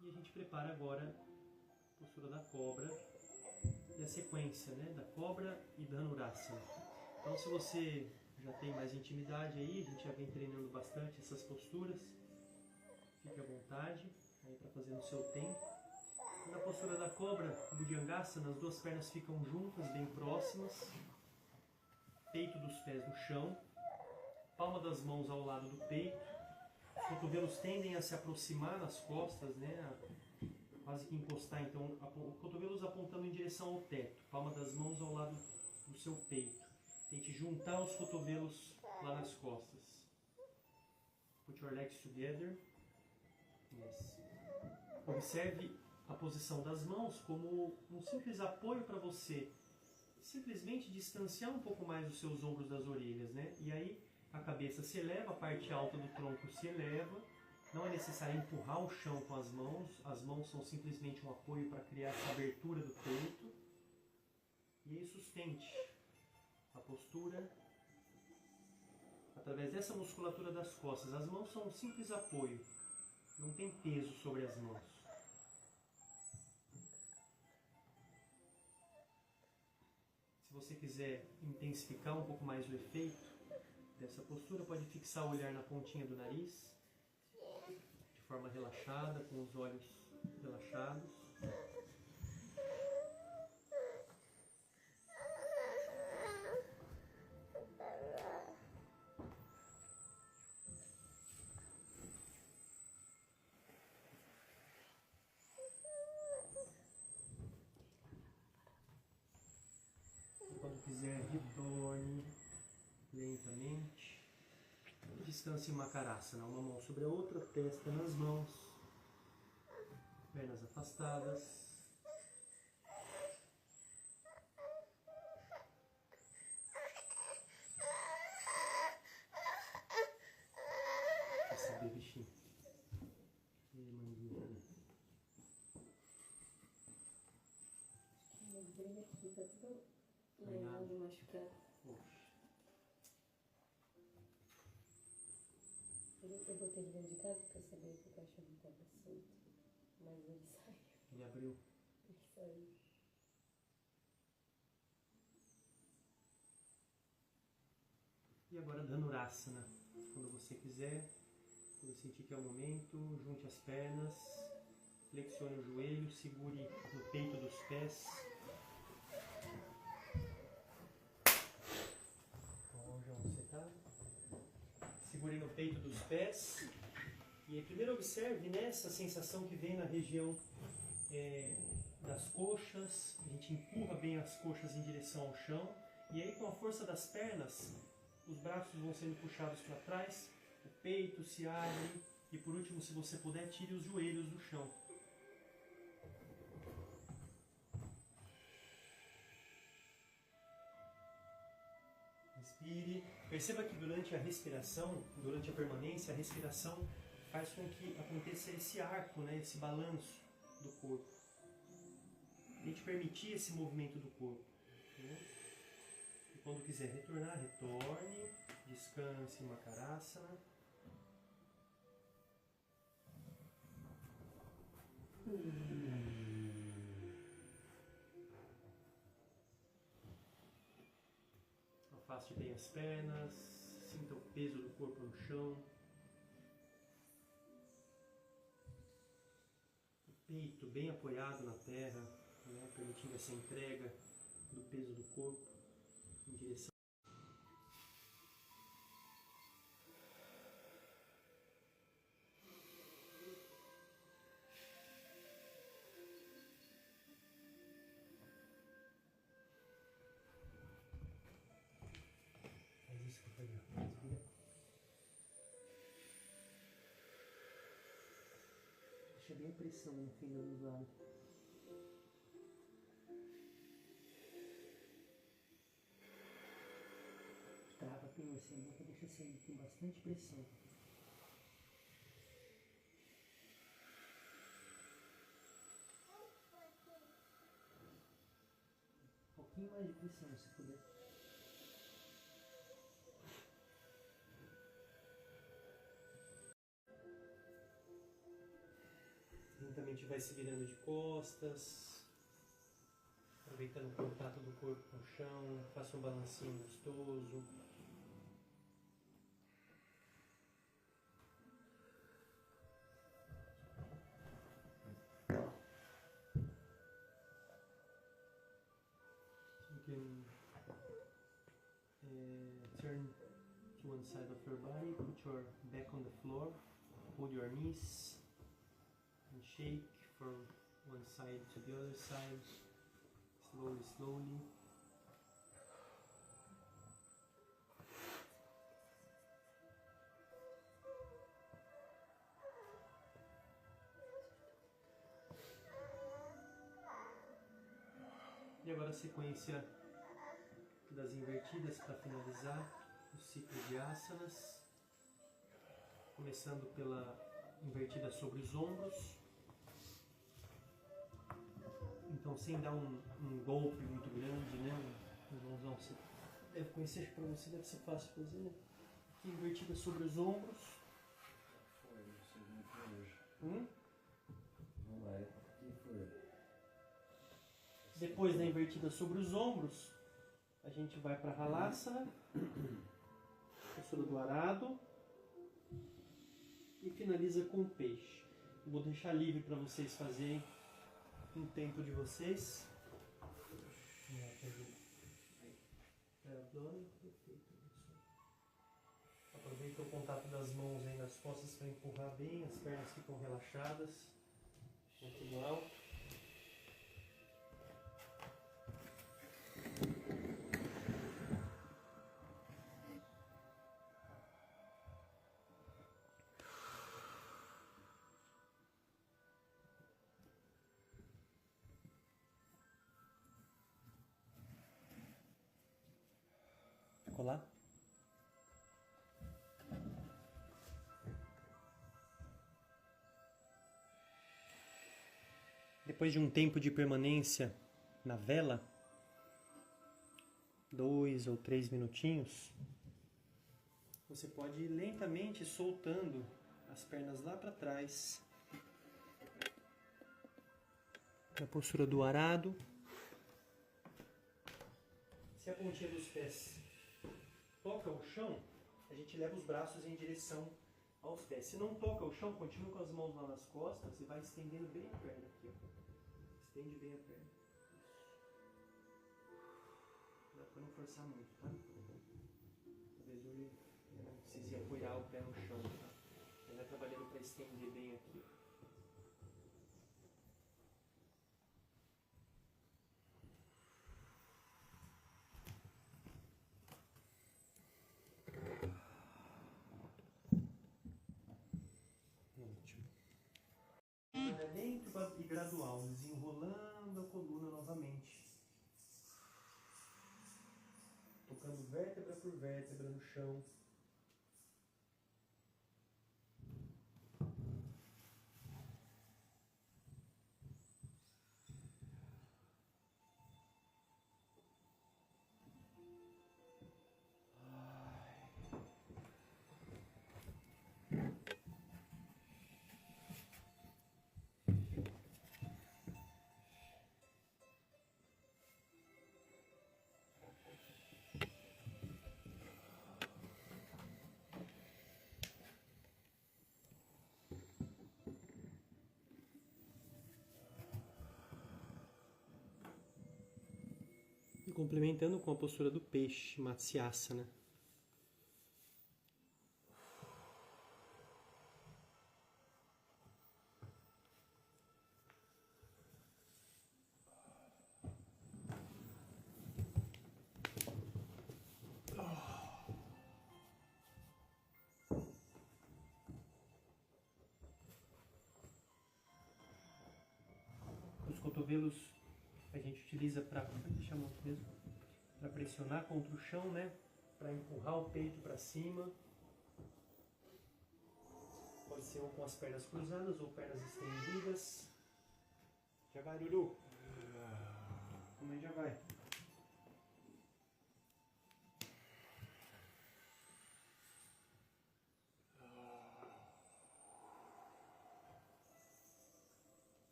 E a gente prepara agora a postura da cobra e a sequência, né, da cobra e da Dhanurasana. Então se você já tem mais intimidade aí, a gente já vem treinando bastante essas posturas. Fique à vontade aí para fazer no seu tempo. Na postura da cobra, Bhujangasana, as duas pernas ficam juntas, bem próximas. Peito dos pés no chão. Palma das mãos ao lado do peito. Os cotovelos tendem a se aproximar nas costas, né? Quase que encostar, então, cotovelos apontando em direção ao teto. Palma das mãos ao lado do seu peito. Tente juntar os cotovelos lá nas costas. Put your legs together. Yes. Observe a posição das mãos como um simples apoio para você simplesmente distanciar um pouco mais os seus ombros das orelhas, né? E aí a cabeça se eleva, a parte alta do tronco se eleva. Não é necessário empurrar o chão com as mãos são simplesmente um apoio para criar essa abertura do peito. E aí sustente a postura através dessa musculatura das costas. As mãos são um simples apoio. Não tem peso sobre as mãos. Se você quiser intensificar um pouco mais o efeito dessa postura, pode fixar o olhar na pontinha do nariz, de forma relaxada, com os olhos relaxados. Quando quiser, retorne lentamente. Descanse em Makarasana, uma mão sobre a outra, testa nas mãos, pernas afastadas. Quer saber, bichinho? E aí, manguinha? O dele aqui tá tudo lenhado, machucado. Eu botei ele dentro de casa pra saber que o cachorro estava solto, mas ele saiu. Ele abriu. Ele saiu. E agora Dhanurasana. Quando você quiser, quando sentir que é o momento, junte as pernas, flexione o joelho, segure no peito dos pés. Onde você está? Segure no peito dos pés. E aí, primeiro observe, né, essa sensação que vem na região das coxas. A gente empurra bem as coxas em direção ao chão. E aí, com a força das pernas, os braços vão sendo puxados para trás, o peito se abre e, por último, se você puder, tire os joelhos do chão. Respire. Perceba que durante a respiração, durante a permanência, a respiração faz com que aconteça esse arco, né, esse balanço do corpo. Tente permitir esse movimento do corpo. Né? E quando quiser retornar, retorne. Descanse em Makarasana. Afaste bem as pernas. Sinta o peso do corpo no chão. O peito bem apoiado na terra, né, permitindo essa entrega do peso do corpo em direção. Faz isso que eu falei. Respira. Deixa bem a pressão no fim do lado. Trava bem essa nuca, deixa sair com bastante pressão. Um pouquinho mais de pressão, se puder. Lentamente vai se virando de costas, aproveitando o contato do corpo com o chão, faça um balancinho gostoso. You can turn to one side of your body, put your back on the floor, hold your knees and shake from one side to the other side, slowly, slowly. E agora a sequência das invertidas para finalizar o ciclo de asanas, começando pela invertida sobre os ombros. Então, sem dar um golpe muito grande, né? Não, você deve conhecer, para você deve ser fácil fazer, né? Aqui, invertida sobre os ombros. Não vai, que foi? Depois da invertida sobre os ombros, a gente vai para Halasana, postura do arado, e finaliza com o peixe. Vou deixar livre para vocês fazerem um tempo de vocês. Aproveita o contato das mãos aí nas costas para empurrar bem, as pernas ficam relaxadas, tudo alto. Depois de um tempo de permanência na vela, 2 ou 3 minutinhos, você pode ir lentamente soltando as pernas lá para trás, na postura do arado. Se a pontinha dos pés toca o chão, a gente leva os braços em direção aos pés. Se não toca o chão, continua com as mãos lá nas costas e vai estendendo bem a perna aqui, ó. Estende bem a perna. Dá pra não forçar muito, tá? Talvez hoje não precise apoiar o pé no chão, tá? Ele vai trabalhando para estender bem aqui. Ótimo. É lento e gradual, desenrolando a coluna novamente. Tocando vértebra por vértebra no chão. E complementando com a postura do peixe, Matsyasana. Os cotovelos a gente utiliza para pressionar contra o chão, né? Para empurrar o peito para cima. Pode ser ou com as pernas cruzadas ou pernas estendidas. Já vai, Lulu. Também já vai.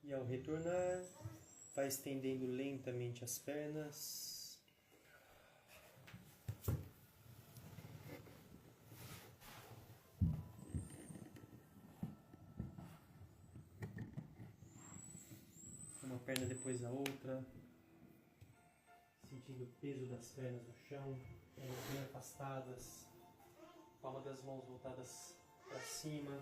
E ao retornar, vai estendendo lentamente as pernas. Uma perna depois da outra. Sentindo o peso das pernas no chão, pernas bem afastadas, palma das mãos voltadas para cima.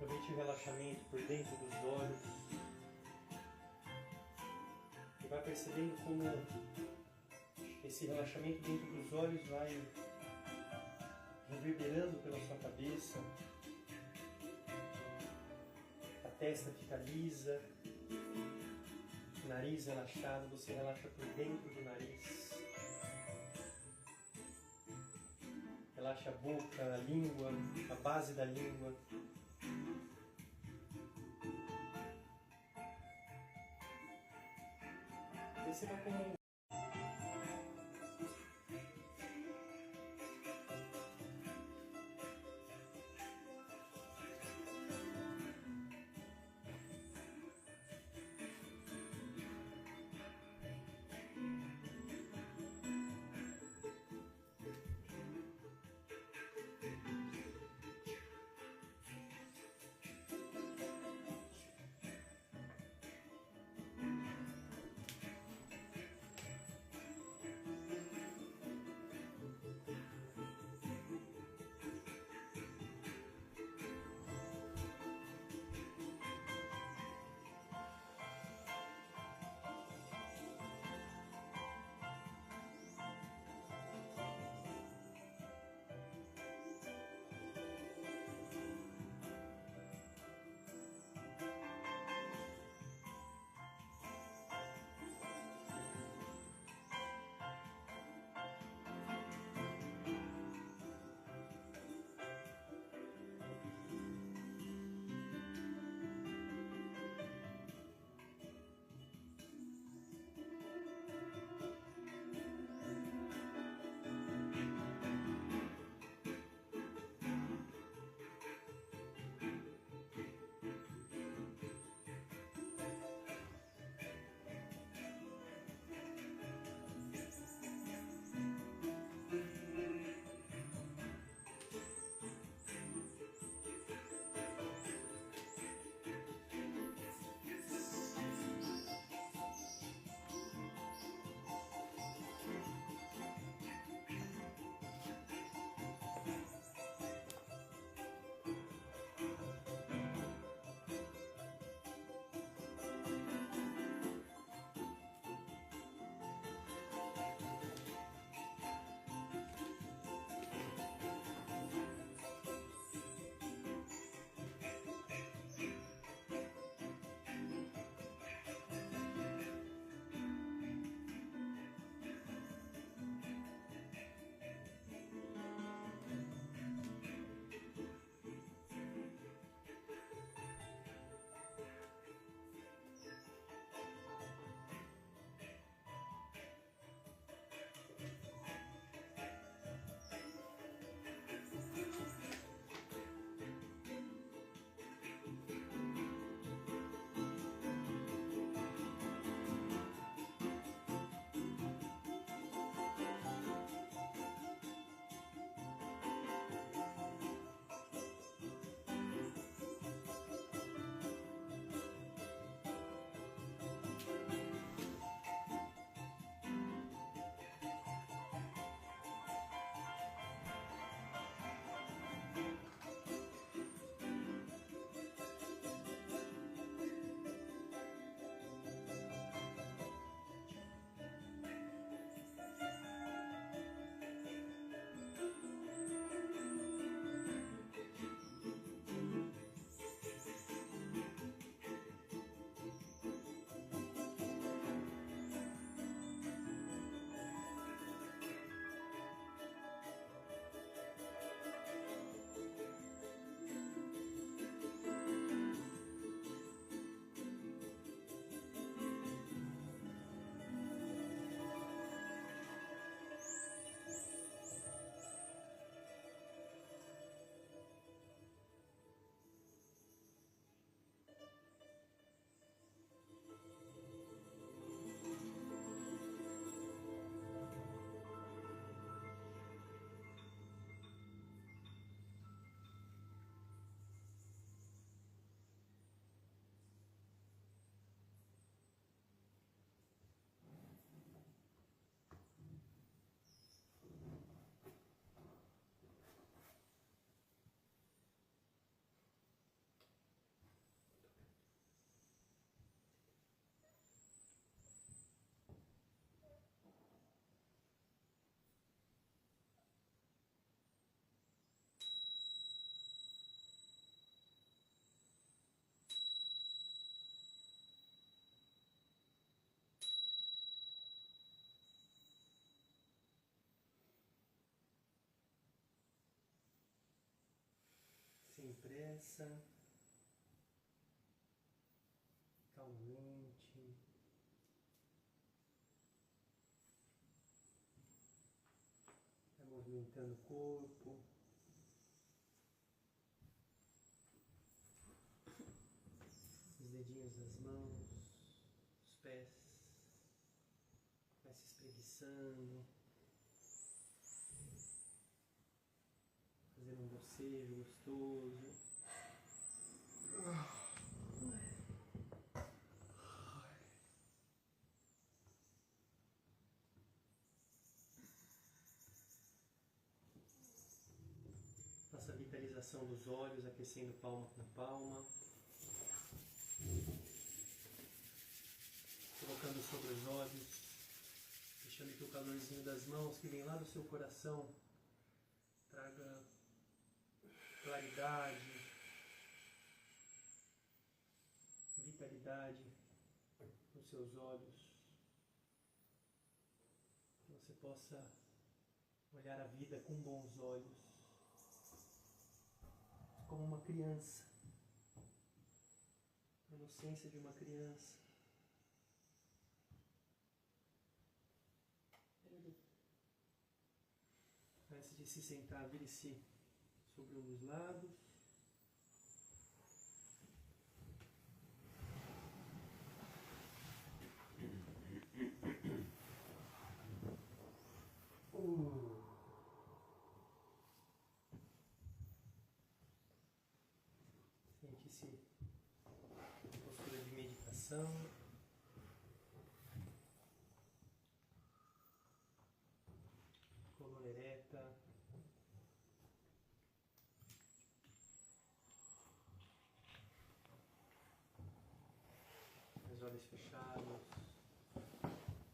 Aproveite o relaxamento por dentro dos olhos. E vai percebendo como esse relaxamento dentro dos olhos vai reverberando pela sua cabeça. A testa fica lisa, nariz relaxado, você relaxa por dentro do nariz. Relaxa a boca, a língua, a base da língua. Perceba como pressa, calmamente. Vai movimentando o corpo. Os dedinhos das mãos, os pés. Vai se espreguiçando. Fazendo um bocejo gostoso. Faça a vitalização dos olhos, aquecendo palma com palma. Colocando sobre os olhos, deixando que o calorzinho das mãos que vem lá do seu coração traga claridade, vitalidade nos seus olhos, que você possa olhar a vida com bons olhos, como uma criança, a inocência de uma criança. Antes de se sentar, vire-se sobre um dos lados. Sente-se em postura de meditação. Coluna ereta. Os olhos fechados.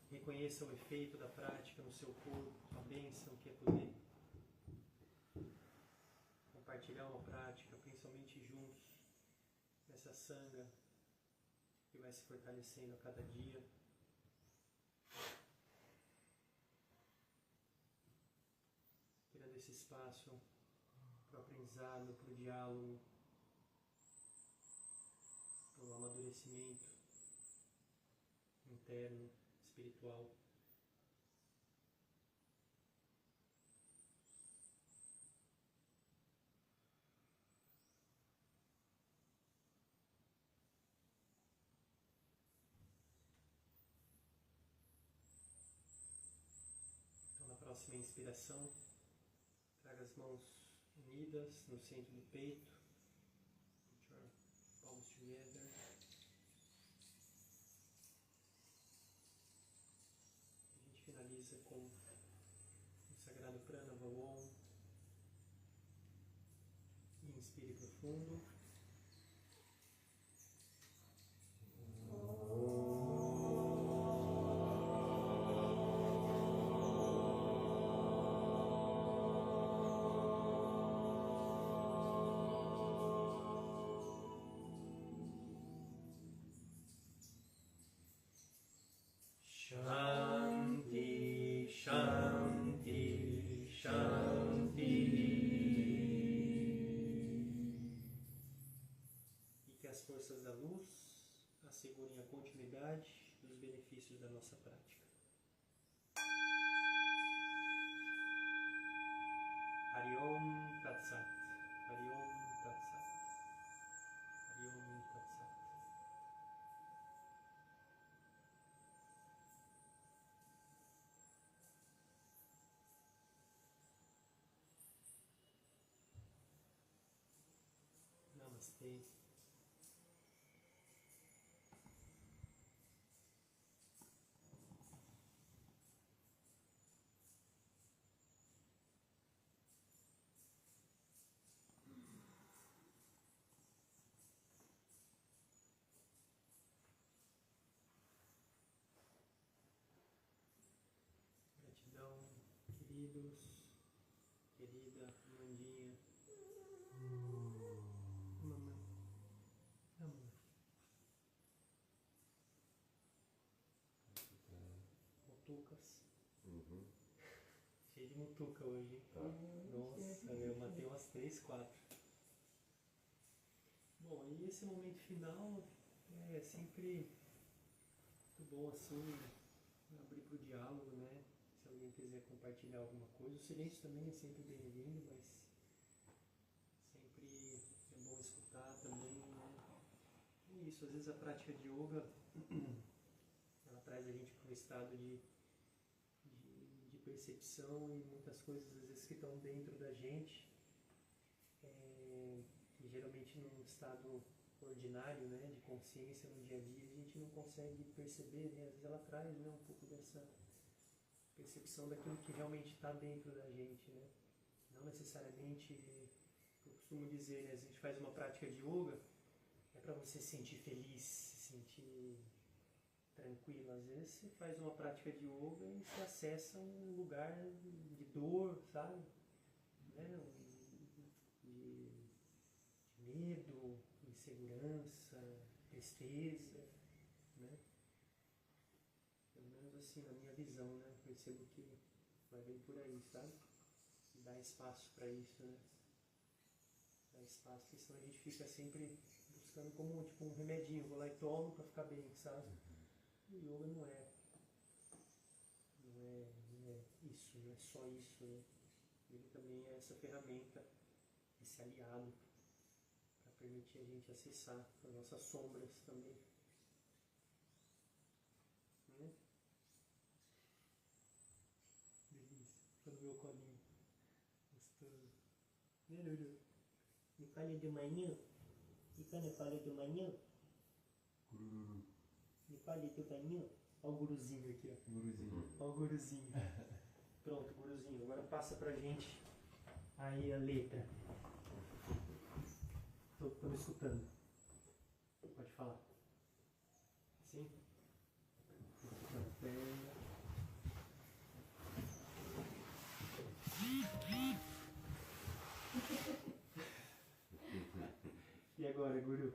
Reconheça o efeito da prática no seu corpo, a bênção que é poder compartilhar uma prática, principalmente juntos, nessa sanga que vai se fortalecendo a cada dia. Criando esse espaço para o aprendizado, para o diálogo, para o amadurecimento interno, espiritual. Então, na próxima inspiração, traga as mãos unidas no centro do peito. Put your palms together. A gente finaliza com o sagrado Pranava Om. Inspire profundo. Shanti, Shanti, Shanti. E que as forças da luz assegurem a continuidade dos benefícios da nossa prática. Hari Om Tat Sat. Hari Om Tat Sat. Hari Om Tat Sat. Namastê. Gratidão, queridos, querida Amandinha. Mamãe. Mamãe. Mutucas. Cheio de mutuca hoje. Tá. Nossa, eu matei umas 3, 4. Bom, e esse momento final é sempre muito bom, assim, abrir para o diálogo, né? Se alguém quiser compartilhar alguma coisa. O silêncio também é sempre bem-vindo, mas sempre é bom escutar também, né? E isso, às vezes a prática de yoga, ela traz a gente para um estado de percepção e muitas coisas, às vezes, que estão dentro da gente, que geralmente num estado ordinário, né, de consciência no dia a dia, a gente não consegue perceber, né? Às vezes ela traz, né, um pouco dessa percepção daquilo que realmente está dentro da gente, né? Não necessariamente, eu costumo dizer, né, a gente faz uma prática de yoga, é para você se sentir feliz, se sentir tranquilo. Às vezes você faz uma prática de yoga e você acessa um lugar de dor, sabe? Né? De medo, insegurança, tristeza, né? Pelo menos assim, na minha visão, né? Eu percebo que vai bem por aí, sabe? Dá espaço para isso, né? Dá espaço, porque senão a gente fica sempre buscando como tipo um remedinho, vou lá e tomo para ficar bem, sabe? E o yoga não é isso, não é só isso, né? Ele também é essa ferramenta, esse aliado para permitir a gente acessar as nossas sombras também. Né? Delícia, fica no meu colinho. Gostoso. Né, Lulu? Me fale de manhã. E quando eu falo de manhã? Me fale de manhã. Olha o guruzinho aqui, ó. Guruzinho. Olha o guruzinho. Pronto, guruzinho. Agora passa pra gente aí a letra. Tô me escutando. Pode falar. Sim? E agora, guru?